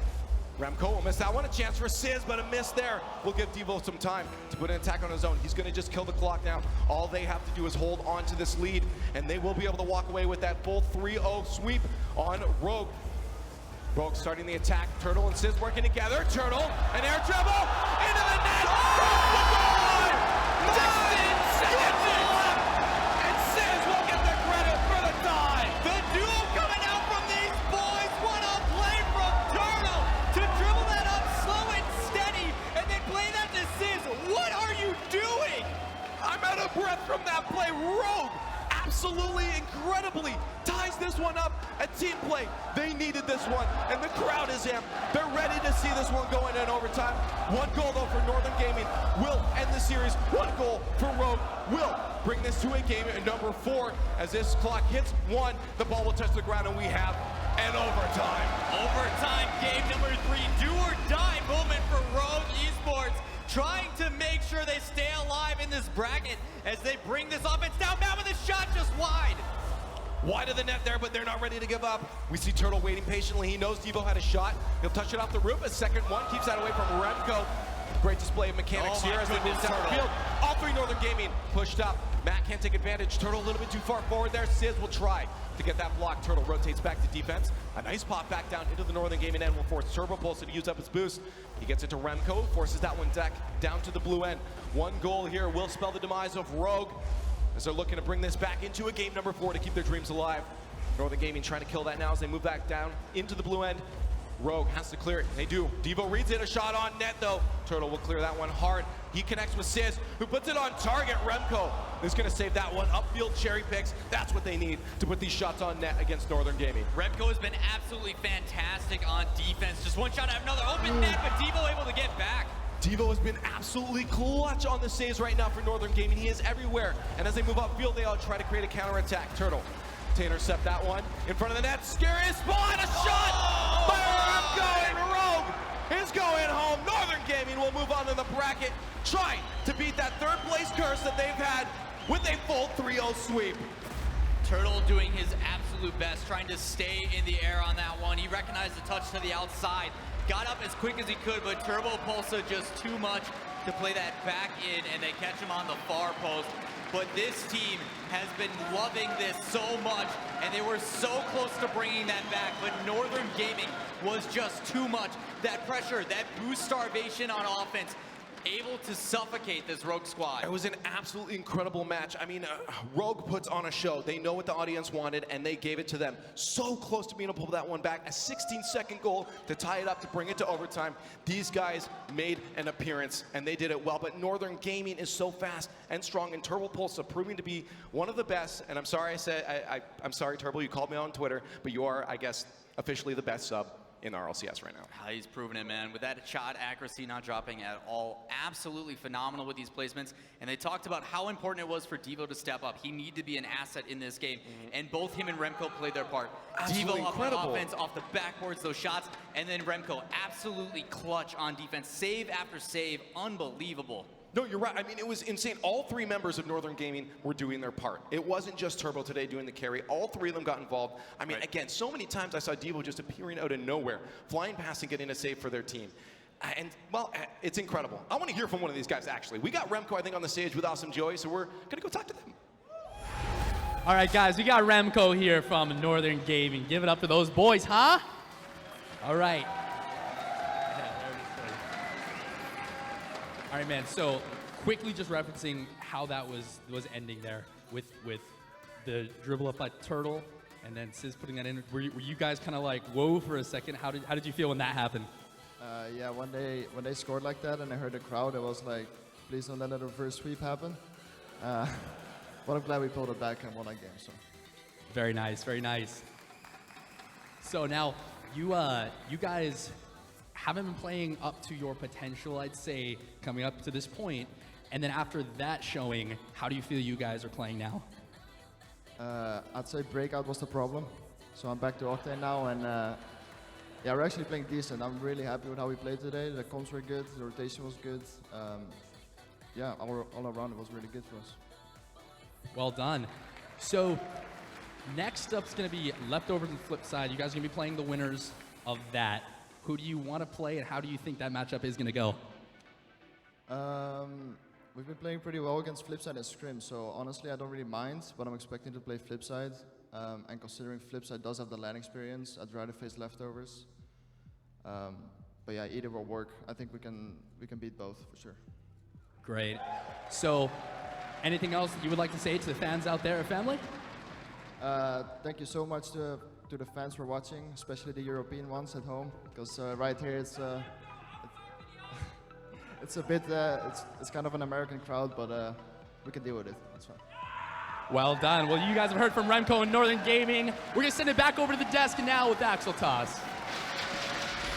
[SPEAKER 9] Remco will miss that one. A chance for Sizz, but a miss there. We'll give Devo some time to put an attack on his own. He's going to just kill the clock now. All they have to do is hold on to this lead, and they will be able to walk away with that full 3-0 sweep on Rogue. Rogue starting the attack. Turtle and Sis working together. Turtle, an air dribble, into the net. Cross the goal line. 16 seconds left, and Sis will get the credit for the tie.
[SPEAKER 11] The duel coming out from these boys. What a play from Turtle to dribble that up slow and steady and then play that to Sis. What are you doing?
[SPEAKER 9] I'm out of breath from that play. Rogue absolutely incredibly ties this one up. A team play. They needed this one, and the crowd is amped. They're ready to see this one going in overtime. One goal, though, for Northern Gaming will end the series. One goal for Rogue will bring this to a game at number 4. As this clock hits 1, the ball will touch the ground, and we have an overtime.
[SPEAKER 11] Overtime game number 3. Do or die moment for Rogue Esports. Trying to make sure they stay alive in this bracket as they bring this offense down. Now with a shot just wide.
[SPEAKER 9] Wide of the net there, but they're not ready to give up. We see Turtle waiting patiently. He knows Devo had a shot. He'll touch it off the roof. A second one keeps that away from Remco. Great display of mechanics here as they move down the field. All 3 Northern Gaming pushed up. Matt can't take advantage. Turtle a little bit too far forward there. Sis will try to get that block. Turtle rotates back to defense. A nice pop back down into the Northern Gaming end will force Turbo Pulse to use up his boost. He gets it to Remco, forces that one down to the blue end. One goal here will spell the demise of Rogue as they're looking to bring this back into a game number 4 to keep their dreams alive. Northern Gaming trying to kill that now as they move back down into the blue end. Rogue has to clear it. They do. Devo reads it. A shot on net, though. Turtle will clear that one hard. He connects with Sis, who puts it on target. Remco is going to save that one. Upfield cherry picks. That's what they need to put these shots on net against Northern Gaming.
[SPEAKER 11] Remco has been absolutely fantastic on defense. Just one shot at another open net, but Devo able to get back.
[SPEAKER 9] Devo has been absolutely clutch on the saves right now for Northern Gaming. He is everywhere. And as they move upfield, they all try to create a counterattack. Turtle to intercept that one in front of the net. Scary spot. A shot by Remco, and Rogue is going home. Northern Gaming will move on to the bracket, trying to beat that 3rd place curse that they've had with a full 3-0 sweep.
[SPEAKER 11] Turtle doing his absolute best, trying to stay in the air on that one. He recognized the touch to the outside, got up as quick as he could, but Turbo Pulsa just too much to play that back in, and they catch him on the far post. But this team has been loving this so much, and they were so close to bringing that back, but Northern Gaming was just too much. That pressure, that boost starvation on offense, able to suffocate this Rogue squad.
[SPEAKER 9] It was an absolutely incredible match. I mean, Rogue puts on a show. They know what the audience wanted, and they gave it to them. So close to being able to pull that one back. A 16-second goal to tie it up, to bring it to overtime. These guys made an appearance, and they did it well. But Northern Gaming is so fast and strong, and Turbo Pulsa proving to be one of the best. And I'm sorry I'm sorry, Turbo, you called me on Twitter, but you are, I guess, officially the best sub in RLCS right now.
[SPEAKER 11] He's proven it, man. With that shot accuracy not dropping at all. Absolutely phenomenal with these placements. And they talked about how important it was for Devo to step up. He needed to be an asset in this game. And both him and Remco played their part.
[SPEAKER 9] Absolutely
[SPEAKER 11] Devo
[SPEAKER 9] incredible.
[SPEAKER 11] up on offense, off the backboards, those shots. And then Remco absolutely clutch on defense. Save after save. Unbelievable.
[SPEAKER 9] No, you're right. I mean, it was insane. All 3 members of Northern Gaming were doing their part. It wasn't just Turbo today doing the carry. All 3 of them got involved. I mean, again, so many times I saw Devo just appearing out of nowhere, flying past and getting a save for their team. And, well, it's incredible. I want to hear from one of these guys, actually. We got Remco, I think, on the stage with Awesome Joey, so we're going to go talk to them.
[SPEAKER 7] All right, guys, we got Remco here from Northern Gaming. Give it up for those boys, huh? All right. All right, man, so quickly just referencing how that was ending there with the dribble up by Turtle and then Sis putting that in. Were you guys kind of like, whoa, for a second? How did you feel when that happened?
[SPEAKER 14] Yeah, when they scored like that and I heard the crowd, I was like, please don't let the reverse sweep happen. But I'm glad we pulled it back and won that game. So.
[SPEAKER 7] Very nice, very nice. So now you guys haven't been playing up to your potential, I'd say, coming up to this point. And then after that showing, how do you feel you guys are playing now?
[SPEAKER 14] I'd say breakout was the problem. So I'm back to Octane now, and yeah, we're actually playing decent. I'm really happy with how we played today. The comms were good, the rotation was good. Yeah, all around it was really good for us.
[SPEAKER 7] Well done. So next up's going to be Leftovers and Flip Side. You guys are going to be playing the winners of that. Who do you want to play, and how do you think that matchup is going to go?
[SPEAKER 14] We've been playing pretty well against Flipside and Scrim, so honestly I don't really mind, but I'm expecting to play Flipside. And considering Flipside does have the LAN experience, I'd rather face Leftovers. But yeah, either will work. I think we can beat both for sure.
[SPEAKER 7] Great. So, anything else you would like to say to the fans out there, family?
[SPEAKER 14] Thank you so much to the fans for watching, especially the European ones at home, because right here it's a bit it's kind of an American crowd, but we can deal with it. It's fine.
[SPEAKER 7] Well done. Well, you guys have heard from Remco and Northern Gaming. We're going to send it back over to the desk now with Axel Toss.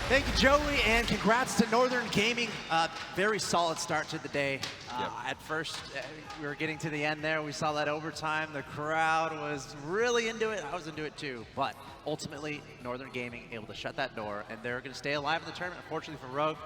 [SPEAKER 3] Thank you, Joey, and congrats to Northern Gaming. Very solid start to the day. At first, we were getting to the end there. We saw that overtime. The crowd was really into it. I was into it too. But ultimately, Northern Gaming able to shut that door, and they're going to stay alive in the tournament. Unfortunately for Rogue,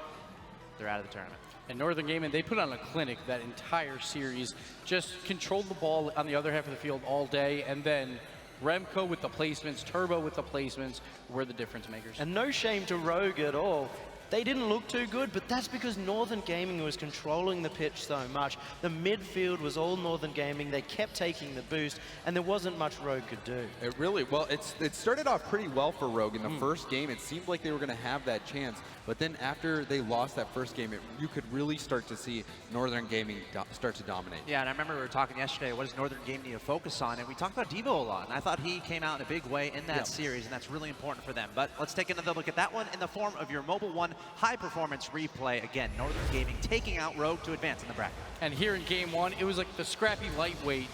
[SPEAKER 3] they're out of the tournament.
[SPEAKER 4] And Northern Gaming, they put on a clinic that entire series, just controlled the ball on the other half of the field all day, and then Remco with the placements, Turbo with the placements were the difference makers.
[SPEAKER 6] And no shame to Rogue at all. They didn't look too good, but that's because Northern Gaming was controlling the pitch so much. The midfield was all Northern Gaming. They kept taking the boost, and there wasn't much Rogue could do.
[SPEAKER 5] It really, well, it started off pretty well for Rogue in the first game. It seemed like they were going to have that chance, but then after they lost that first game, you could really start to see Northern Gaming start to dominate.
[SPEAKER 3] Yeah, and I remember we were talking yesterday, what does Northern Gaming need to focus on? And we talked about Devo a lot, and I thought he came out in a big way in that series, and that's really important for them. But let's take another look at that one in the form of your Mobile One high-performance replay. Again, Northern Gaming taking out Rogue to advance in the bracket.
[SPEAKER 4] And here in game one, it was like the scrappy lightweight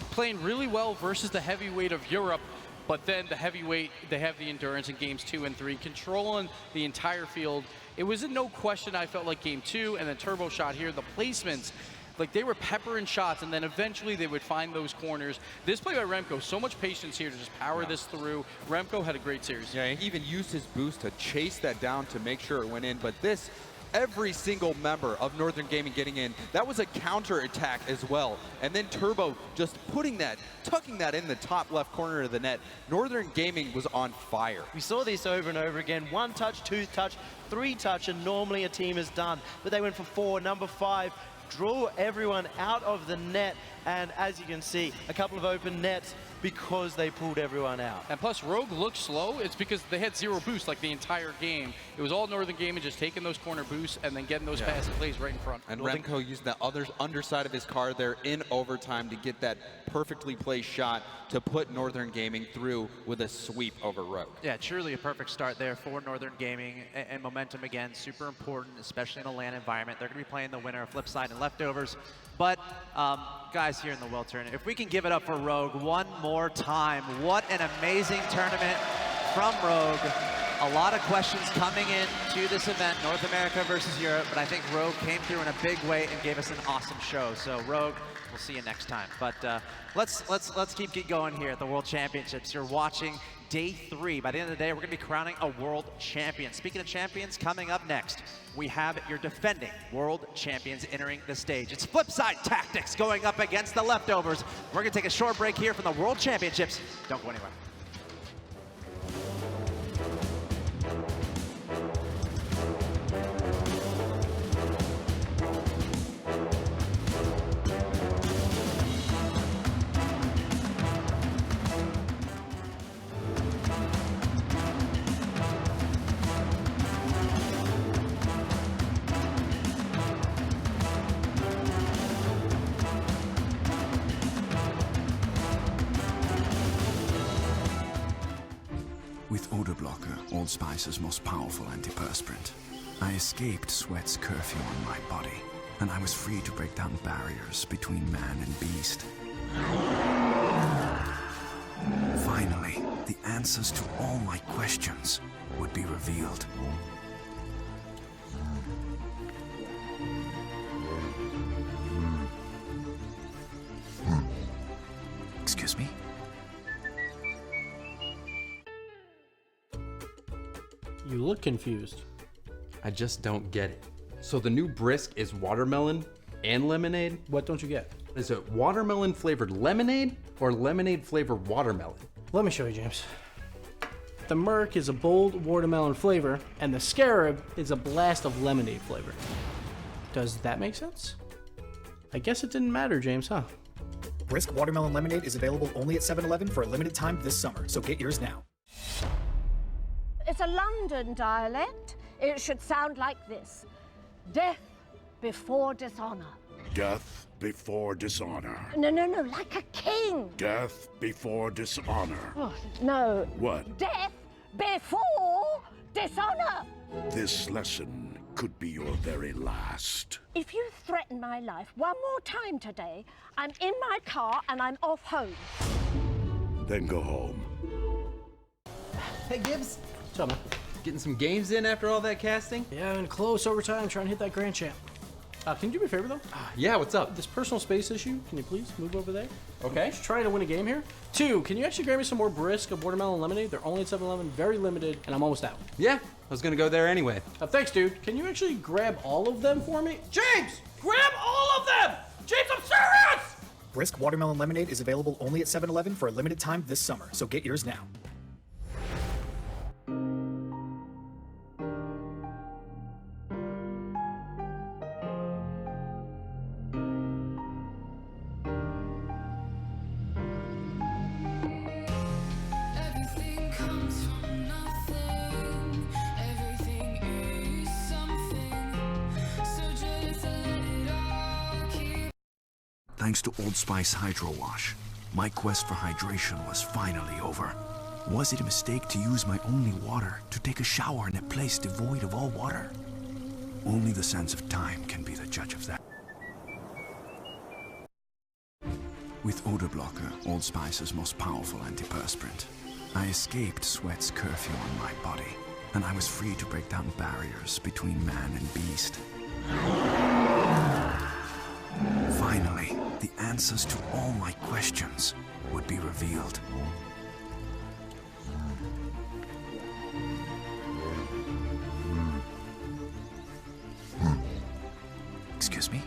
[SPEAKER 4] playing really well versus the heavyweight of Europe, but then the heavyweight, they have the endurance in games 2 and 3, controlling the entire field. It was in no question, I felt like game 2, and then Turbo shot here, the placements, like they were peppering shots, and then eventually they would find those corners. This play by Remco, so much patience here to just power this through. Remco had a great series.
[SPEAKER 5] Yeah, he even used his boost to chase that down to make sure it went in, but this, every single member of Northern Gaming getting in, that was a counter attack as well. And then Turbo just tucking that in the top left corner of the net. Northern Gaming was on fire.
[SPEAKER 6] We saw this over and over again. 1 touch, 2 touch, 3 touch, and normally a team is done. But they went for 4, number 5, draw everyone out of the net. And as you can see, a couple of open nets because they pulled everyone out.
[SPEAKER 4] And plus, Rogue looked slow. It's because they had 0 boost like the entire game. It was all Northern Gaming just taking those corner boosts and then getting those passing plays right in front.
[SPEAKER 5] And Remco used the other underside of his car there in overtime to get that perfectly placed shot to put Northern Gaming through with a sweep over Rogue.
[SPEAKER 3] Yeah, truly a perfect start there for Northern Gaming, and momentum again, super important, especially in a LAN environment. They're going to be playing the winner of Flipside and Leftovers. But guys here in the World Tournament, if we can give it up for Rogue one more time. What an amazing tournament from Rogue. A lot of questions coming in to this event, North America versus Europe, but I think Rogue came through in a big way and gave us an awesome show. So Rogue, we'll see you next time. But let's keep going here at the World Championships. You're watching day 3. By the end of the day, we're going to be crowning a world champion. Speaking of champions, coming up next, we have your defending world champions entering the stage. It's Flipside Tactics going up against the Leftovers. We're going to take a short break here from the World Championships. Don't go anywhere.
[SPEAKER 16] With Odor Blocker, Old Spice's most powerful antiperspirant, I escaped Sweat's curfew on my body, and I was free to break down barriers between man and beast. Finally, the answers to all my questions would be revealed. Excuse me?
[SPEAKER 17] You look confused.
[SPEAKER 18] I just don't get it. So the new brisk is watermelon and lemonade?
[SPEAKER 17] What don't you get?
[SPEAKER 18] Is it watermelon flavored lemonade or lemonade flavored watermelon?
[SPEAKER 17] Let me show you, James. The Merc is a bold watermelon flavor, and the Scarab is a blast of lemonade flavor. Does that make sense? I guess it didn't matter, James, huh?
[SPEAKER 19] Brisk Watermelon Lemonade is available only at 7-Eleven for a limited time this summer, so get yours now. It's a London dialect. It should sound like this. Death before dishonor.
[SPEAKER 20] Death before dishonor.
[SPEAKER 19] No, like a king.
[SPEAKER 20] Death before dishonor.
[SPEAKER 19] Oh, no.
[SPEAKER 20] What?
[SPEAKER 19] Death before dishonor.
[SPEAKER 20] This lesson could be your very last.
[SPEAKER 19] If you threaten my life one more time today, I'm in my car and I'm off home.
[SPEAKER 20] Then go home.
[SPEAKER 18] Hey, Gibbs.
[SPEAKER 17] What's up, man?
[SPEAKER 18] Getting some games in after all that casting?
[SPEAKER 17] Yeah, I'm in close overtime trying to hit that grand champ. Can you do me a favor, though?
[SPEAKER 18] Yeah, what's up?
[SPEAKER 17] This personal space issue, can you please move over there?
[SPEAKER 18] Okay.
[SPEAKER 17] Just trying to win a game here. 2, can you actually grab me some more Brisk of watermelon lemonade? They're only at 7-Eleven, very limited, and I'm almost out.
[SPEAKER 18] Yeah, I was gonna go there anyway.
[SPEAKER 17] Thanks, dude. Can you actually grab all of them for me? James! Grab all of them! James, I'm serious!
[SPEAKER 21] Brisk Watermelon Lemonade is available only at 7-Eleven for a limited time this summer, so get yours now.
[SPEAKER 1] Everything comes from nothing. Everything is something. So just let it all keep.
[SPEAKER 16] Thanks to Old Spice Hydro Wash, my quest for hydration was finally over. Was it a mistake to use my only water to take a shower in a place devoid of all water? Only the sense of time can be the judge of that. With Odor Blocker, Old Spice's most powerful antiperspirant, I escaped sweat's curfew on my body, and I was free to break down barriers between man and beast. Finally, the answers to all my questions would be revealed. Excuse me?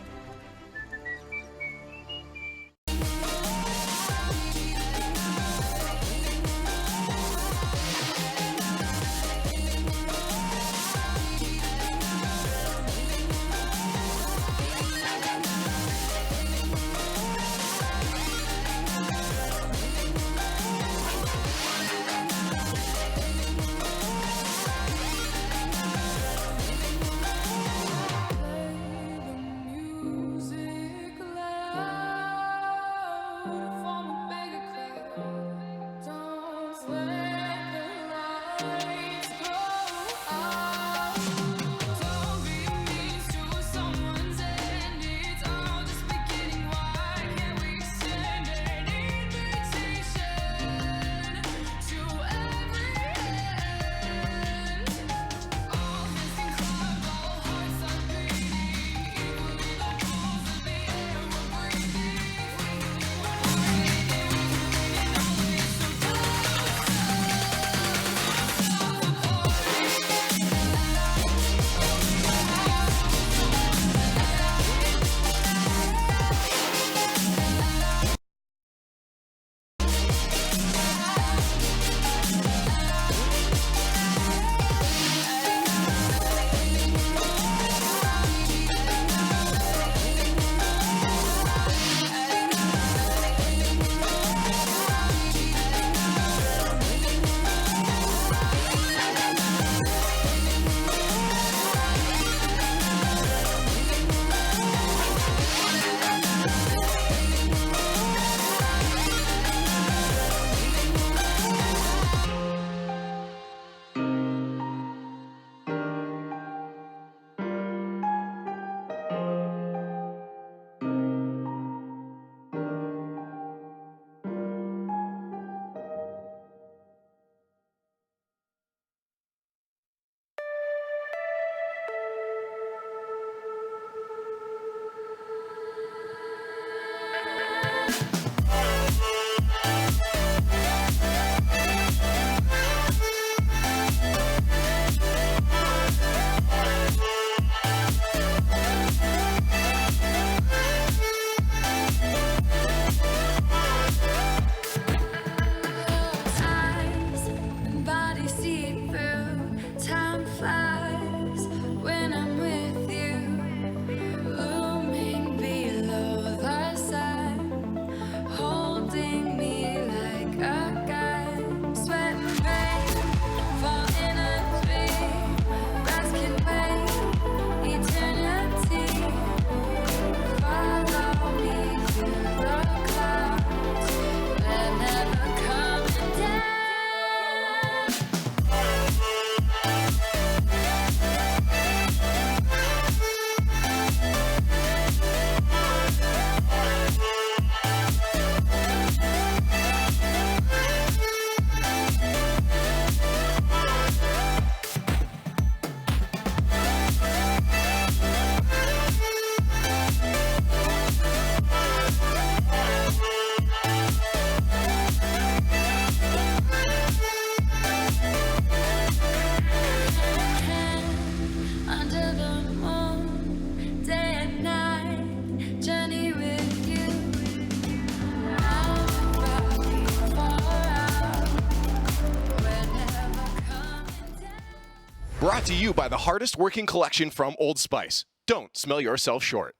[SPEAKER 2] Brought to you by the hardest working collection from Old Spice. Don't smell yourself short.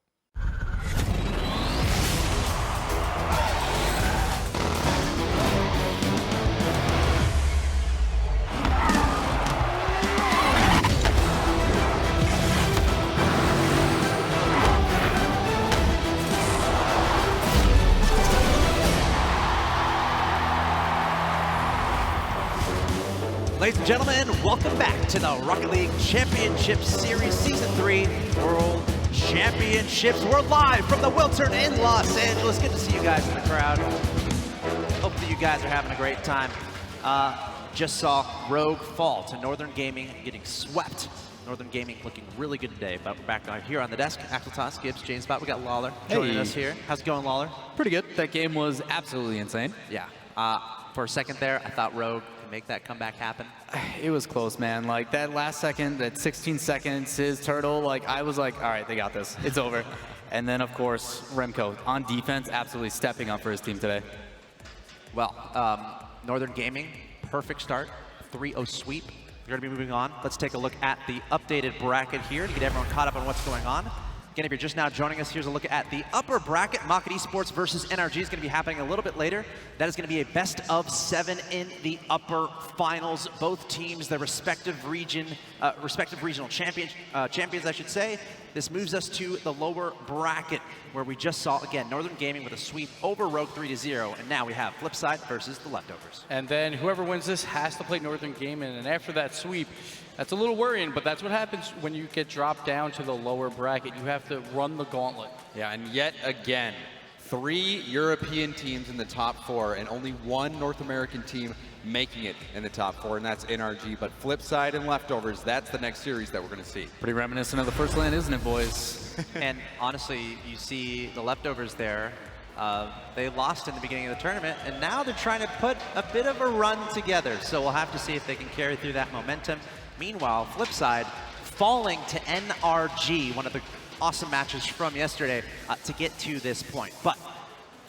[SPEAKER 3] Ladies and gentlemen, welcome back to the Rocket League Championship Series Season 3 World Championships. We're live from the Wiltern in Los Angeles. Good to see you guys in the crowd. Hopefully you guys are having a great time. Just saw Rogue fall to Northern Gaming, getting swept. Northern Gaming looking really good today, but we're back here on the desk. Axel Toss, Gibbs, James Bot. We got Lawler joining us here. How's it going, Lawler?
[SPEAKER 11] Pretty good. That game was absolutely insane.
[SPEAKER 3] Yeah. For a second there, I thought Rogue could make that comeback happen.
[SPEAKER 11] It was close, man. Like, that last second, that 16 seconds, his turtle, like, I was like, all right, they got this. It's over. And then, of course, Remco on defense, absolutely stepping up for his team today.
[SPEAKER 3] Well, Northern Gaming, perfect start, 3-0 sweep. We're going to be moving on. Let's take a look at the updated bracket here to get everyone caught up on what's going on. Again, if you're just now joining us, here's a look at the upper bracket. Rocket Esports versus NRG is going to be happening a little bit later. That is going to be a best of 7 in the upper finals. Both teams, their respective regional champions, I should say. This moves us to the lower bracket, where we just saw, again, Northern Gaming with a sweep over Rogue 3-0, and now we have Flipside versus the Leftovers.
[SPEAKER 4] And then whoever wins this has to play Northern Gaming, and after that sweep, that's a little worrying, but that's what happens when you get dropped down to the lower bracket. You have to run the gauntlet.
[SPEAKER 5] Yeah, and yet again, 3 European teams in the top 4 and only 1 North American team making it in the top 4, and that's NRG. But Flipside and Leftovers, that's the next series that we're going to see.
[SPEAKER 11] Pretty reminiscent of the first land, isn't it, boys?
[SPEAKER 3] And honestly, you see the Leftovers there. They lost in the beginning of the tournament, and now they're trying to put a bit of a run together. So we'll have to see if they can carry through that momentum. Meanwhile, Flipside falling to NRG, one of the awesome matches from yesterday, to get to this point. But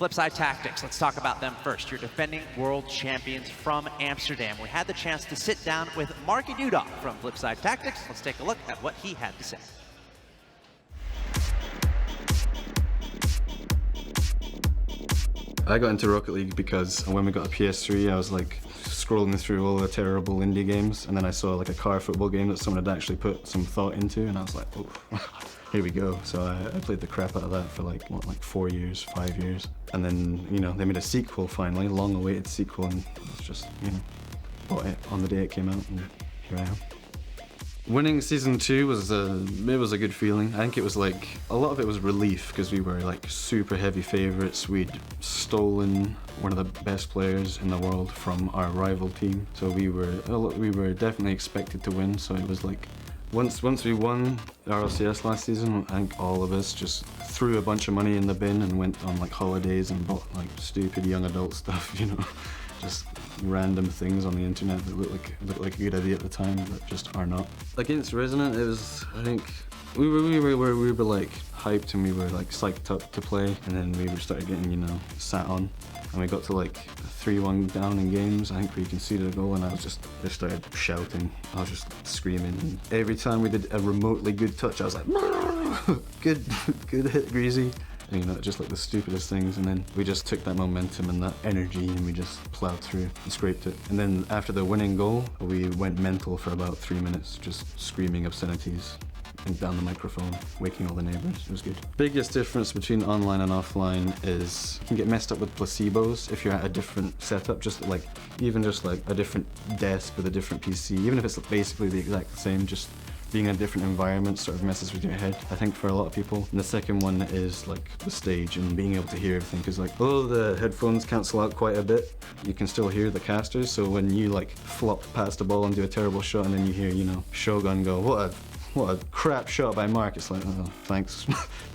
[SPEAKER 3] Flipside Tactics, let's talk about them first. You're defending world champions from Amsterdam. We had the chance to sit down with Marky Dudok from Flipside Tactics. Let's take a look at what he had to say.
[SPEAKER 22] I got into Rocket League because when we got a PS3, I was like scrolling through all the terrible indie games, and then I saw like a car football game that someone had actually put some thought into, and I was like, oh, here we go. So I played the crap out of that for like 4 years, 5 years. And then, you know, they made a sequel finally, long-awaited sequel, and it's just, you know, bought it on the day it came out, and here I am. Winning season 2 was a good feeling. I think it was like, a lot of it was relief because we were like super heavy favorites. We'd stolen one of the best players in the world from our rival team. So we were definitely expected to win. So it was like, once we won RLCS last season, I think all of us just threw a bunch of money in the bin and went on like holidays and bought like stupid young adult stuff, you know. Just random things on the internet that looked like a good idea at the time, but just are not. Against Resonant, it was, I think, we were like hyped and we were like psyched up to play, and then we started getting, you know, sat on, and we got to like 3-1 down in games. I think we conceded a goal, and I started shouting. I was just screaming, and every time we did a remotely good touch, I was like, good hit, Greasy. You know, just like the stupidest things, and then we just took that momentum and that energy and we just plowed through and scraped it. And then after the winning goal, we went mental for about 3 minutes, just screaming obscenities and down the microphone, waking all the neighbors. It was good. Biggest difference between online and offline is you can get messed up with placebos if you're at a different setup, even just like a different desk with a different PC, even if it's basically the exact same, just being in a different environment sort of messes with your head, I think, for a lot of people. And the second one is like the stage and being able to hear everything, because like, although the headphones cancel out quite a bit, you can still hear the casters. So when you like flop past the ball and do a terrible shot, and then you hear, you know, Shogun go, what a crap shot by Mark. It's like, oh, thanks.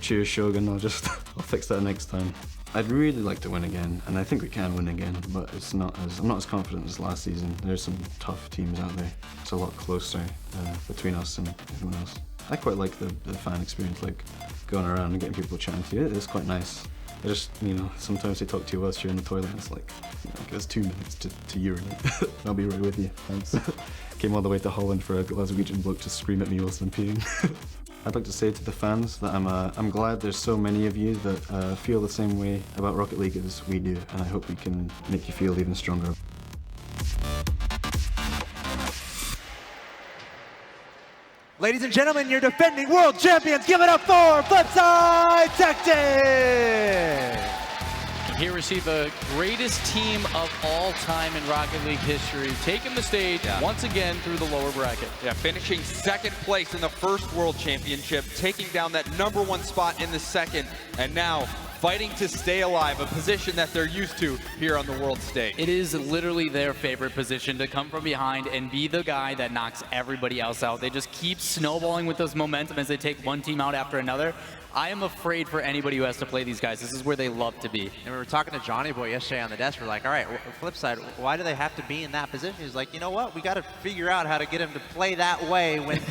[SPEAKER 22] Cheers, Shogun. I'll fix that next time. I'd really like to win again, and I think we can win again, but I'm not as confident as last season. There's some tough teams out there. It's a lot closer between us and everyone else. I quite like the fan experience, like going around and getting people chatting to you. It's quite nice. I just, you know, sometimes they talk to you whilst you're in the toilet, and it's like, you know, give us 2 minutes to urinate. I'll be right with you. Thanks. Came all the way to Holland for a Glaswegian bloke to scream at me whilst I'm peeing. I'd like to say to the fans that I'm glad there's so many of you that feel the same way about Rocket League as we do, and I hope we can make you feel even stronger.
[SPEAKER 12] Ladies and gentlemen, your defending world champions, give it up for Flipside Tactics!
[SPEAKER 4] Here we see the greatest team of all time in Rocket League history, taking the stage once again through the lower bracket.
[SPEAKER 5] Yeah, finishing second place in the first World Championship, taking down that #1 spot in the second, and now fighting to stay alive, a position that they're used to here on the world stage.
[SPEAKER 11] It is literally their favorite position, to come from behind and be the guy that knocks everybody else out. They just keep snowballing with this momentum as they take one team out after another. I am afraid for anybody who has to play these guys. This is where they love to be.
[SPEAKER 3] And we were talking to Johnny Boy yesterday on the desk. We're like, all right, Flipside, why do they have to be in that position? He's like, you know what? We got to figure out how to get him to play that way when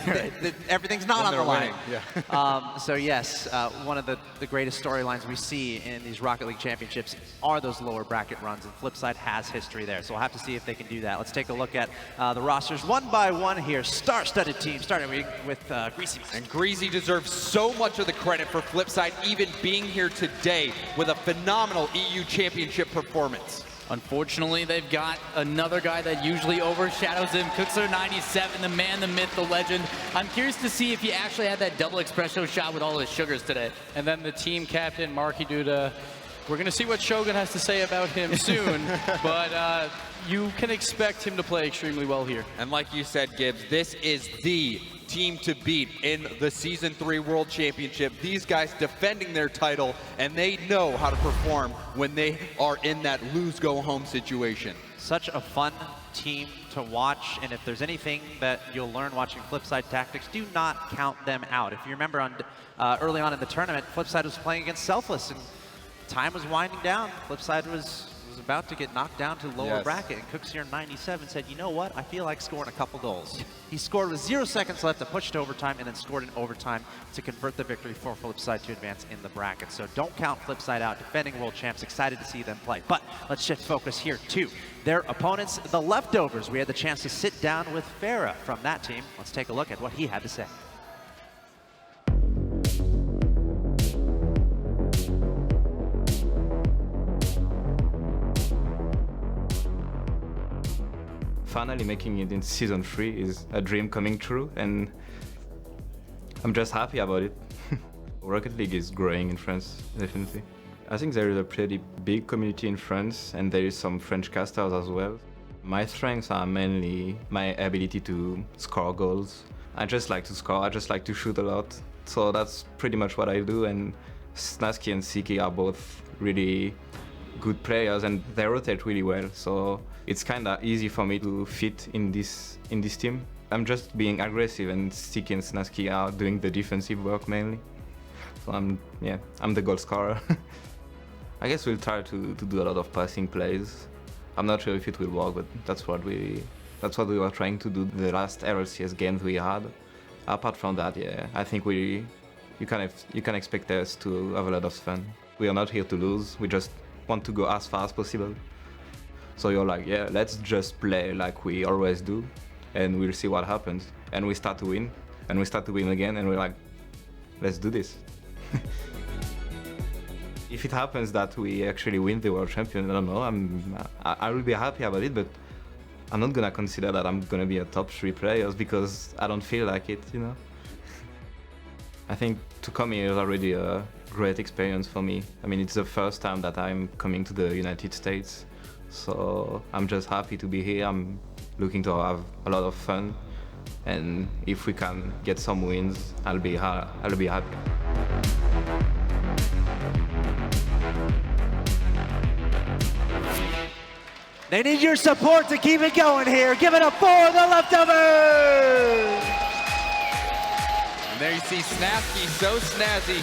[SPEAKER 3] everything's not on the line.
[SPEAKER 5] Yeah.
[SPEAKER 3] So yes, one of the greatest storylines we see in these Rocket League championships are those lower bracket runs, and Flipside has history there. So we'll have to see if they can do that. Let's take a look at the rosters one by one here. Star-studded team, starting with Greasy.
[SPEAKER 5] And Greasy deserves so much of the credit for Flipside even being here today with a phenomenal EU championship performance.
[SPEAKER 11] Unfortunately, they've got another guy that usually overshadows him, Cookser 97, the man, the myth, the legend. I'm curious to see if he actually had that double espresso shot with all his sugars today.
[SPEAKER 4] And then the team captain, Marky Duda. We're going to see what Shogun has to say about him soon, but you can expect him to play extremely well here.
[SPEAKER 5] And like you said, Gibbs, this is the team to beat in the Season 3 World Championship. These guys defending their title, and they know how to perform when they are in that lose-go-home situation.
[SPEAKER 3] Such a fun team to watch, and if there's anything that you'll learn watching Flipside Tactics, do not count them out. If you remember early on in the tournament, Flipside was playing against Selfless, and time was winding down. Flipside was about to get knocked down to the lower bracket, and Cookser 97 said, you know what, I feel like scoring a couple goals. He scored with 0 seconds left to push to overtime, and then scored in overtime to convert the victory for Flipside to advance in the bracket. So don't count Flipside out. Defending world champs, excited to see them play. But let's shift focus here to their opponents, the Leftovers. We had the chance to sit down with Farah from that team. Let's take a look at what he had to say.
[SPEAKER 13] Finally making it in Season 3 is a dream coming true, and I'm just happy about it. Rocket League is growing in France, definitely. I think there is a pretty big community in France, and there is some French casters as well. My strengths are mainly my ability to score goals. I just like to score, I just like to shoot a lot. So that's pretty much what I do, and Snazky and Siki are both really good players, and they rotate really well. So it's kind of easy for me to fit in this team. I'm just being aggressive, and Siki and Snazky are doing the defensive work mainly. So I'm the goal scorer. I guess we'll try to do a lot of passing plays. I'm not sure if it will work, but that's what we were trying to do the last RLCS games we had. Apart from that, yeah, I think you can expect us to have a lot of fun. We are not here to lose. We just want to go as far as possible. So you're like, yeah, let's just play like we always do, and we'll see what happens. And we start to win, and we start to win again, and we're like, let's do this. If it happens that we actually win the world champion, I don't know, I will be happy about it, but I'm not gonna consider that I'm gonna be a top 3 players because I don't feel like it, you know? I think to come here is already a great experience for me. I mean, it's the first time that I'm coming to the United States, so I'm just happy to be here. I'm looking to have a lot of fun, and if we can get some wins, I'll be happy.
[SPEAKER 12] They need your support to keep it going here. Give it up for the Leftovers!
[SPEAKER 5] And there you see Snazky, so snazzy,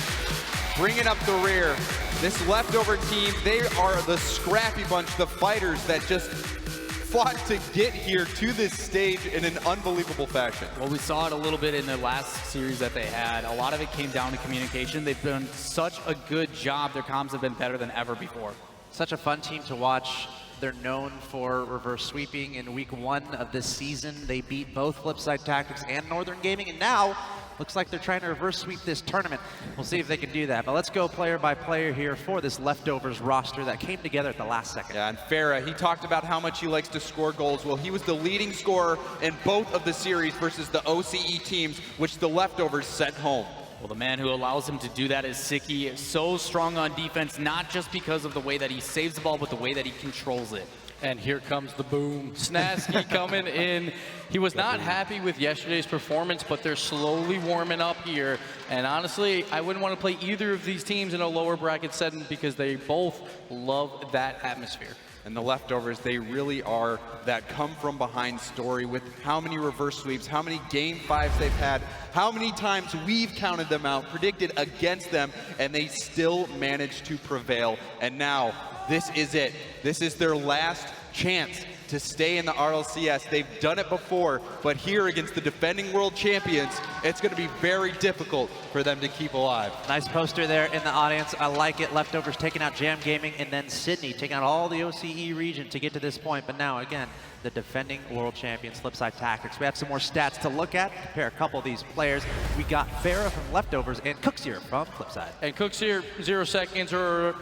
[SPEAKER 5] bringing up the rear. This Leftover team, they are the scrappy bunch, the fighters that just fought to get here to this stage in an unbelievable fashion.
[SPEAKER 11] Well, we saw it a little bit in the last series that they had. A lot of it came down to communication. They've done such a good job. Their comms have been better than ever before.
[SPEAKER 3] Such a fun team to watch. They're known for reverse sweeping in week 1 of this season. They beat both Flipside Tactics and Northern Gaming, and now looks like they're trying to reverse sweep this tournament. We'll see if they can do that. But let's go player by player here for this Leftovers roster that came together at the last second.
[SPEAKER 5] Yeah, and Farah, he talked about how much he likes to score goals. Well, he was the leading scorer in both of the series versus the OCE teams, which the Leftovers sent home.
[SPEAKER 11] Well, the man who allows him to do that is Siki. So strong on defense, not just because of the way that he saves the ball, but the way that he controls it.
[SPEAKER 4] And here comes the boom. Snasky coming in. He was not happy with yesterday's performance, but they're slowly warming up here. And honestly, I wouldn't want to play either of these teams in a lower bracket setting because they both love that atmosphere.
[SPEAKER 5] And the Leftovers, they really are that come-from-behind story with how many reverse sweeps, how many Game 5s they've had, how many times we've counted them out, predicted against them, and they still managed to prevail. And now, this is it. This is their last chance to stay in the RLCS. They've done it before, but here against the defending world champions, it's going to be very difficult for them to keep alive.
[SPEAKER 3] Nice poster there in the audience. I like it. Leftovers taking out Jam Gaming, and then Sydney taking out all the OCE region to get to this point. But now, again, the defending world champions, Flipside Tactics. We have some more stats to look at, compare a couple of these players. We got Farah from Leftovers and Cooksier from Flipside.
[SPEAKER 4] And Cooksier, 0 seconds or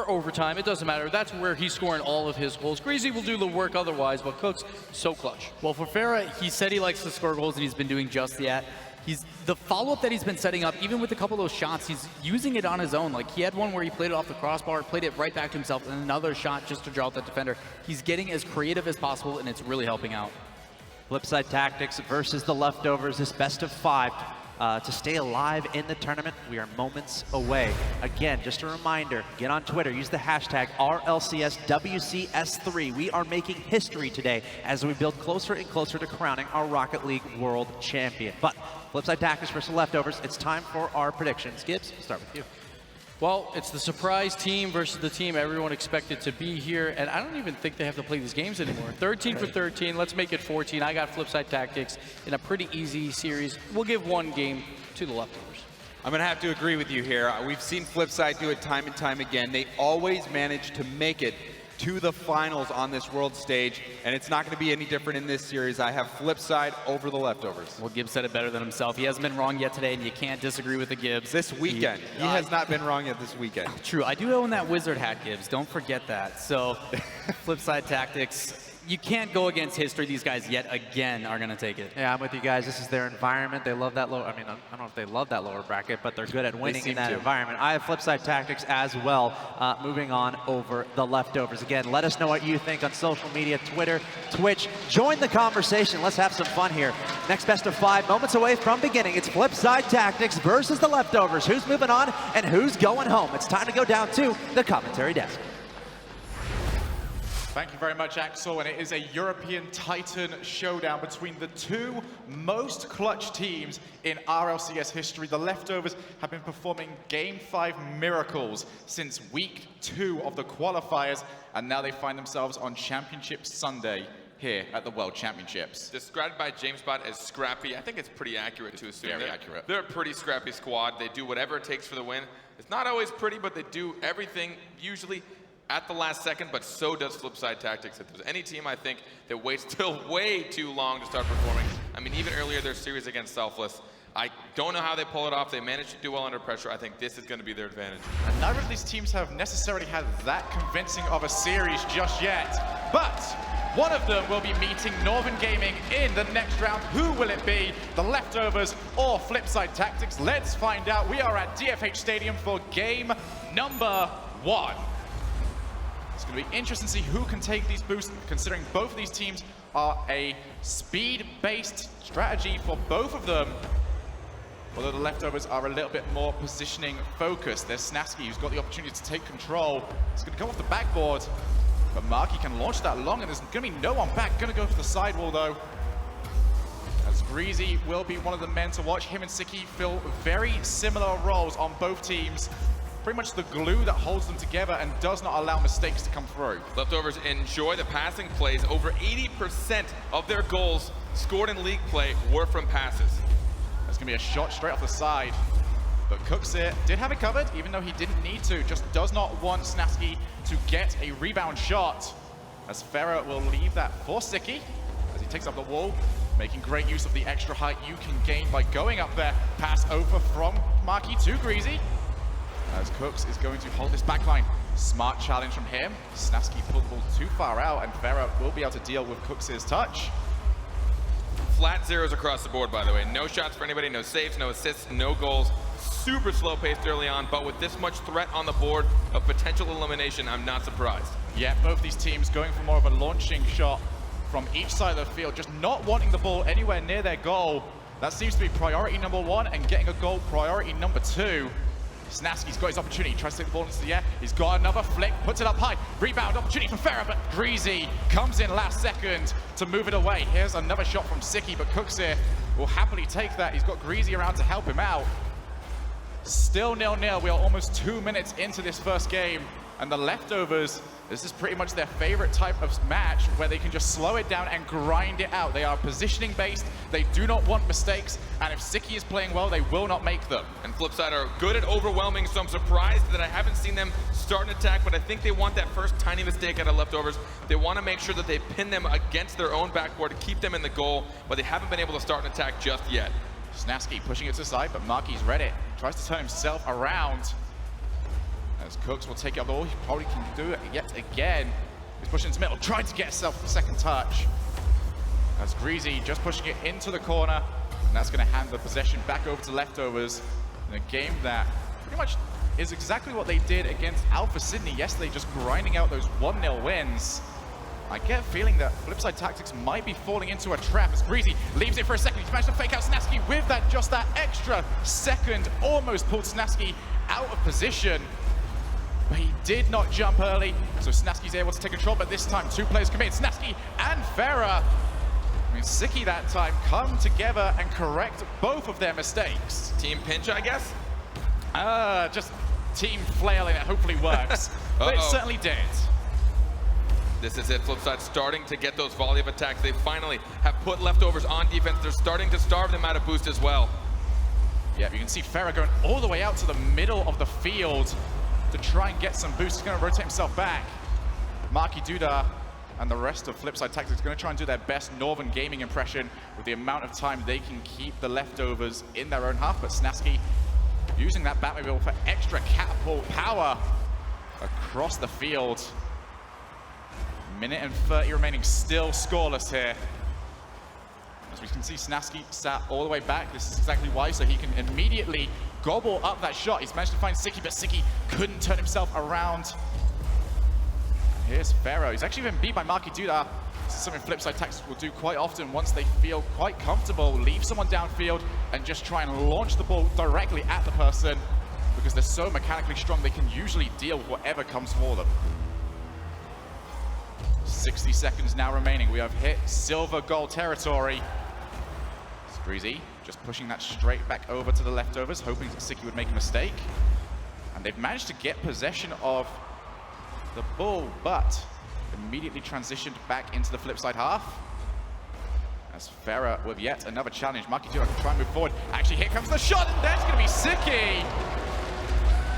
[SPEAKER 4] overtime, it doesn't matter. That's where he's scoring all of his goals. Greasy will do the work otherwise, but Cook's so clutch.
[SPEAKER 11] Well, for Farah, he said he likes to score goals, and he's been doing just that. The follow-up that he's been setting up, even with a couple of those shots, he's using it on his own. Like, he had one where he played it off the crossbar, played it right back to himself, and another shot just to draw out that defender. He's getting as creative as possible, and it's really helping out.
[SPEAKER 3] Flipside Tactics versus the Leftovers, this best of 5. To stay alive in the tournament, we are moments away. Again, just a reminder, get on Twitter, use the hashtag RLCSWCS3. We are making history today as we build closer and closer to crowning our Rocket League World Champion. But Flipside Tactics versus Leftovers, it's time for our predictions. Gibbs, we'll start with you.
[SPEAKER 4] Well, it's the surprise team versus the team everyone expected to be here, and I don't even think they have to play these games anymore. 13 for 13, let's make it 14. I got Flipside Tactics in a pretty easy series. We'll give one game to the Leftovers.
[SPEAKER 5] I'm going to have to agree with you here. We've seen Flipside do it time and time again. They always manage to make it to the finals on this world stage, and it's not going to be any different in this series. I have Flipside over the Leftovers.
[SPEAKER 11] Well, Gibbs said it better than himself. He hasn't been wrong yet today, and you can't disagree with the Gibbs.
[SPEAKER 5] This weekend. He has not been wrong yet this weekend.
[SPEAKER 11] True. I do own that wizard hat, Gibbs. Don't forget that. So, Flipside Tactics, you can't go against history. These guys yet again are going to take it.
[SPEAKER 3] Yeah, I'm with you guys. This is their environment. They love that lower, I mean, I don't know if they love that lower bracket, but they're good at winning in that environment. I have Flipside Tactics as well. Moving on over the Leftovers. Again, let us know what you think on social media, Twitter, Twitch. Join the conversation. Let's have some fun here. Next best of 5, moments away from beginning. It's Flipside Tactics versus the Leftovers. Who's moving on and who's going home? It's time to go down to the commentary desk.
[SPEAKER 8] Thank you very much, Axel, and it is a European Titan showdown between the two most clutch teams in RLCS history. The Leftovers have been performing Game 5 miracles since week 2 of the qualifiers, and now they find themselves on Championship Sunday here at the World Championships.
[SPEAKER 10] Described by JamesBot as scrappy. I think it's pretty accurate to assume.
[SPEAKER 8] Very accurate.
[SPEAKER 10] They're a pretty scrappy squad. They do whatever it takes for the win. It's not always pretty, but they do everything usually at the last second, but so does Flipside Tactics. If there's any team, I think, that waits till way too long to start performing, I mean, even earlier their series against Selfless, I don't know how they pull it off. They managed to do well under pressure. I think this is going to be their advantage.
[SPEAKER 8] And neither of these teams have necessarily had that convincing of a series just yet, but one of them will be meeting Northern Gaming in the next round. Who will it be? The Leftovers or Flipside Tactics? Let's find out. We are at DFH Stadium for game number 1. It's going to be interesting to see who can take these boosts, considering both of these teams are a speed-based strategy for both of them. Although the Leftovers are a little bit more positioning focused. There's Snasky, who's got the opportunity to take control. He's going to come off the backboard, but Marky can launch that long, and there's going to be no one back. Going to go for the sidewall, though. As Greasy will be one of the men to watch. Him and Siki fill very similar roles on both teams. Pretty much the glue that holds them together and does not allow mistakes to come through.
[SPEAKER 10] Leftovers enjoy the passing plays. Over 80% of their goals scored in league play were from passes.
[SPEAKER 8] There's going to be a shot straight off the side. But Cooksier did have it covered, even though he didn't need to. Just does not want Snasky to get a rebound shot. as Farah will leave that for Siki as he takes up the wall, making great use of the extra height you can gain by going up there. Pass over from Marky to Greasy, as Cooks is going to hold this backline. Smart challenge from him. Snasky pulled the ball too far out, and Farah will be able to deal with Cooks' touch.
[SPEAKER 10] Flat zeros across the board, by the way. No shots for anybody, no saves, no assists, no goals. Super slow paced early on, but with this much threat on the board of potential elimination, I'm not surprised.
[SPEAKER 8] Yeah, both these teams going for more of a launching shot from each side of the field, just not wanting the ball anywhere near their goal. That seems to be priority number one, and getting a goal priority number two. Snasky's got his opportunity, tries to take the ball into the air. He's got another flick, puts it up high. Rebound opportunity for Farah, but Greasy comes in last second to move it away. Here's another shot from Siki, but Cooks here will happily take that. He's got Greasy around to help him out. Still 0-0. We are almost 2 minutes into this first game, and the Leftovers, this is pretty much their favorite type of match where they can just slow it down and grind it out. They are positioning based, they do not want mistakes, and if Siki is playing well, they will not make them.
[SPEAKER 10] And Flipside are good at overwhelming, so I'm surprised that I haven't seen them start an attack, but I think they want that first tiny mistake out of Leftovers. They want to make sure that they pin them against their own backboard to keep them in the goal, but they haven't been able to start an attack just yet.
[SPEAKER 8] Snasky pushing it to the side, but Marky's read it. Tries to turn himself around. As Cooks will take it up the wall, he probably can do it yet again. He's pushing into the middle, trying to get himself a second touch. As Greasy just pushing it into the corner, and that's going to hand the possession back over to Leftovers in a game that pretty much is exactly what they did against Alpha Sydney yesterday, just grinding out those 1-0 wins. I get a feeling that Flipside Tactics might be falling into a trap as Greasy leaves it for a second. He's managed to fake out Snasky with that, just that extra second, almost pulled Snasky out of position. But he did not jump early, so Snasky's able to take control, but this time two players commit, Snasky and Farah. I mean, Siki that time come together and correct both of their mistakes.
[SPEAKER 10] Team pinch, I guess?
[SPEAKER 8] Just team flailing, it hopefully works. But it certainly did.
[SPEAKER 10] This is it, Flipside starting to get those volley of attacks. They finally have put Leftovers on defense. They're starting to starve them out of boost as well.
[SPEAKER 8] Yeah, you can see Farah going all the way out to the middle of the field to try and get some boost. He's going to rotate himself back. Marky Duda and the rest of Flipside Tactics are going to try and do their best Northern Gaming impression with the amount of time they can keep the Leftovers in their own half. But Snasky using that Batmobile for extra catapult power across the field. Minute and 30 remaining, still scoreless here. As we can see, Snasky sat all the way back. This is exactly why, so he can immediately gobble up that shot. He's managed to find Siki, but Siki couldn't turn himself around. And here's Farah. He's actually been beat by Marky Duda. This is something Flipside Tactics will do quite often once they feel quite comfortable. Leave someone downfield and just try and launch the ball directly at the person, because they're so mechanically strong, they can usually deal with whatever comes for them. 60 seconds now remaining. We have hit silver goal territory. It's Greasy just pushing that straight back over to the Leftovers, hoping that Siki would make a mistake. And they've managed to get possession of the ball, but immediately transitioned back into the Flipside half. As Farah with yet another challenge. Marky Duda can try and move forward. Actually, here comes the shot, and that's going to be Siki.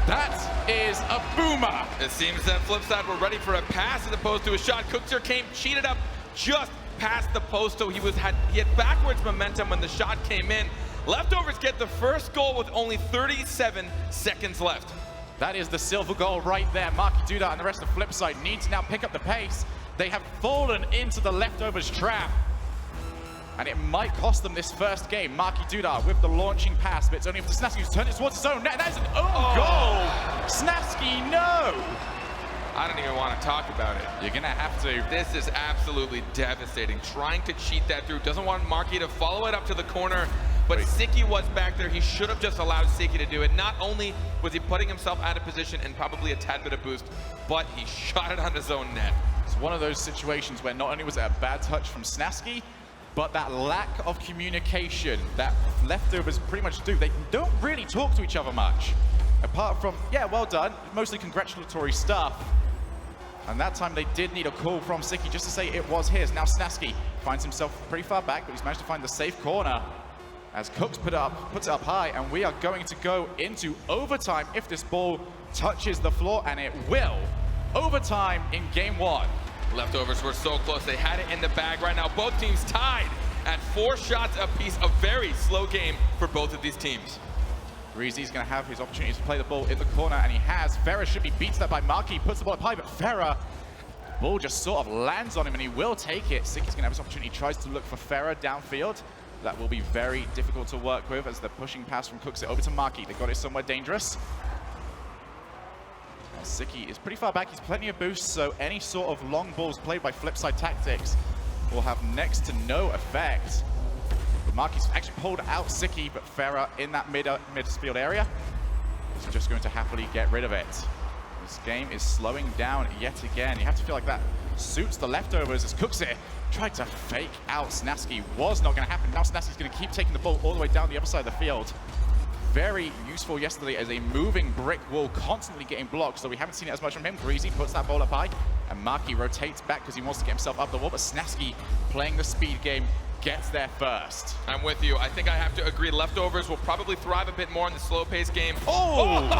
[SPEAKER 8] That is a boomer.
[SPEAKER 10] It seems that Flipside were ready for a pass as opposed to a shot. Cookser came, cheated up just past the post, so he had backwards momentum when the shot came in. Leftovers get the first goal with only 37 seconds left.
[SPEAKER 8] That is the silver goal right there. Marky Duda and the rest of Flipside need to now pick up the pace. They have fallen into the Leftovers trap, and it might cost them this first game. Marky Duda with the launching pass, but it's only up to Snasky who's turned it towards his own net. That is an own goal! Snasky, no!
[SPEAKER 10] I don't even want to talk about it.
[SPEAKER 8] You're gonna have to.
[SPEAKER 10] This is absolutely devastating. Trying to cheat that through. Doesn't want Marky to follow it up to the corner, but Siki was back there. He should have just allowed Siki to do it. Not only was he putting himself out of position and probably a tad bit of boost, but he shot it on his own net.
[SPEAKER 8] It's one of those situations where not only was it a bad touch from Snasky, but that lack of communication that Leftovers pretty much do. They don't really talk to each other much. Apart from, yeah, well done, mostly congratulatory stuff. And that time they did need a call from Siki just to say it was his. Now Snasky finds himself pretty far back, but he's managed to find the safe corner as Cooks puts it up high, and we are going to go into overtime if this ball touches the floor, and it will. Overtime in game one.
[SPEAKER 10] Leftovers were so close. They had it in the bag right now. Both teams tied at 4 shots apiece. A very slow game for both of these teams.
[SPEAKER 8] Breezy's going to have his opportunity to play the ball in the corner, and he has. Ferrer should be beaten up by Markey, puts the ball up high, but Ferrer, the ball just sort of lands on him, and he will take it. Sicky's going to have his opportunity. He tries to look for Ferrer downfield. That will be very difficult to work with as they're pushing pass from Cooks it over to Markey. They got it somewhere dangerous. And Sicky is pretty far back. He's plenty of boosts, so any sort of long balls played by Flipside Tactics will have next to no effect. Markey's actually pulled out Sicky, but Ferrer in that midfield area is just going to happily get rid of it. This game is slowing down yet again. You have to feel like that suits the Leftovers as Cooksir tried to fake out Snasky. Was not going to happen. Now Snasky's going to keep taking the ball all the way down the other side of the field. Very useful yesterday as a moving brick wall, constantly getting blocked, so we haven't seen it as much from him. Breezy puts that ball up high, and Markey rotates back because he wants to get himself up the wall, but Snasky, playing the speed game, gets there first.
[SPEAKER 10] I'm with you. I think I have to agree. Leftovers will probably thrive a bit more in the slow-paced game.
[SPEAKER 8] Oh!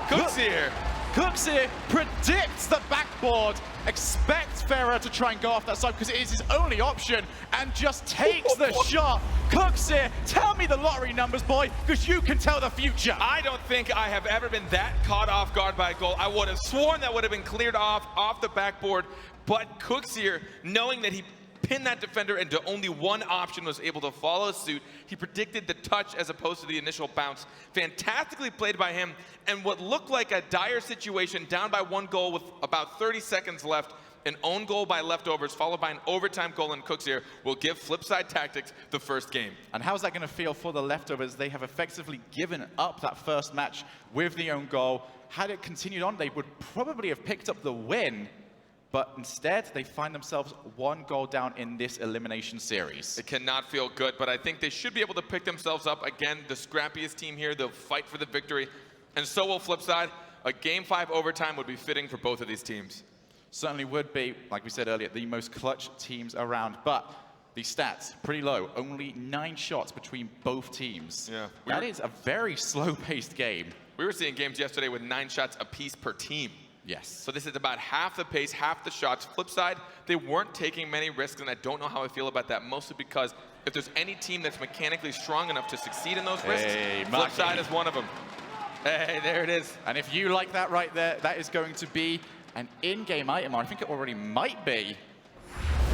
[SPEAKER 10] Cooksir!
[SPEAKER 8] Cooksir predicts the backboard, expects Ferrer to try and go off that side because it is his only option, and just takes the shot. Cooksir, tell me the lottery numbers, boy, because you can tell the future.
[SPEAKER 10] I don't think I have ever been that caught off guard by a goal. I would have sworn that would have been cleared off the backboard, but Cooksir, knowing that he pinned that defender into only one option, was able to follow suit. He predicted the touch as opposed to the initial bounce. Fantastically played by him, and what looked like a dire situation, down by 1 goal with about 30 seconds left, an own goal by Leftovers, followed by an overtime goal in Cooksir, will give Flipside Tactics the first game.
[SPEAKER 8] And how's that going to feel for the Leftovers? They have effectively given up that first match with the own goal. Had it continued on, they would probably have picked up the win, but instead, they find themselves 1 goal down in this elimination series.
[SPEAKER 10] It cannot feel good, but I think they should be able to pick themselves up. Again, the scrappiest team here, they'll fight for the victory, and so will Flipside. A Game 5 overtime would be fitting for both of these teams.
[SPEAKER 8] Certainly would be, like we said earlier, the most clutch teams around, but the stats, pretty low. Only 9 shots between both teams.
[SPEAKER 10] Yeah.
[SPEAKER 8] That is a very slow-paced game.
[SPEAKER 10] We were seeing games yesterday with 9 shots apiece per team.
[SPEAKER 8] Yes.
[SPEAKER 10] So this is about half the pace, half the shots. Flip side, they weren't taking many risks, and I don't know how I feel about that, mostly because if there's any team that's mechanically strong enough to succeed in those risks, Flip side is one of them. Hey, there it is.
[SPEAKER 8] And if you like that right there, that is going to be an in-game item, or I think it already might be.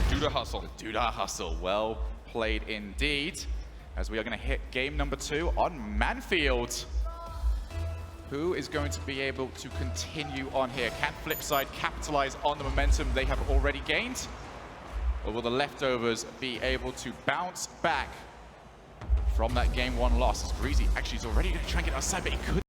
[SPEAKER 10] The Duda Hustle.
[SPEAKER 8] The Duda Hustle. Well played indeed. As we are going to hit game number 2 on Manfield. Who is going to be able to continue on here? Can Flipside capitalize on the momentum they have already gained? Or will the Leftovers be able to bounce back from that game 1 loss? As Breezy actually is already going to try and get outside, but he couldn't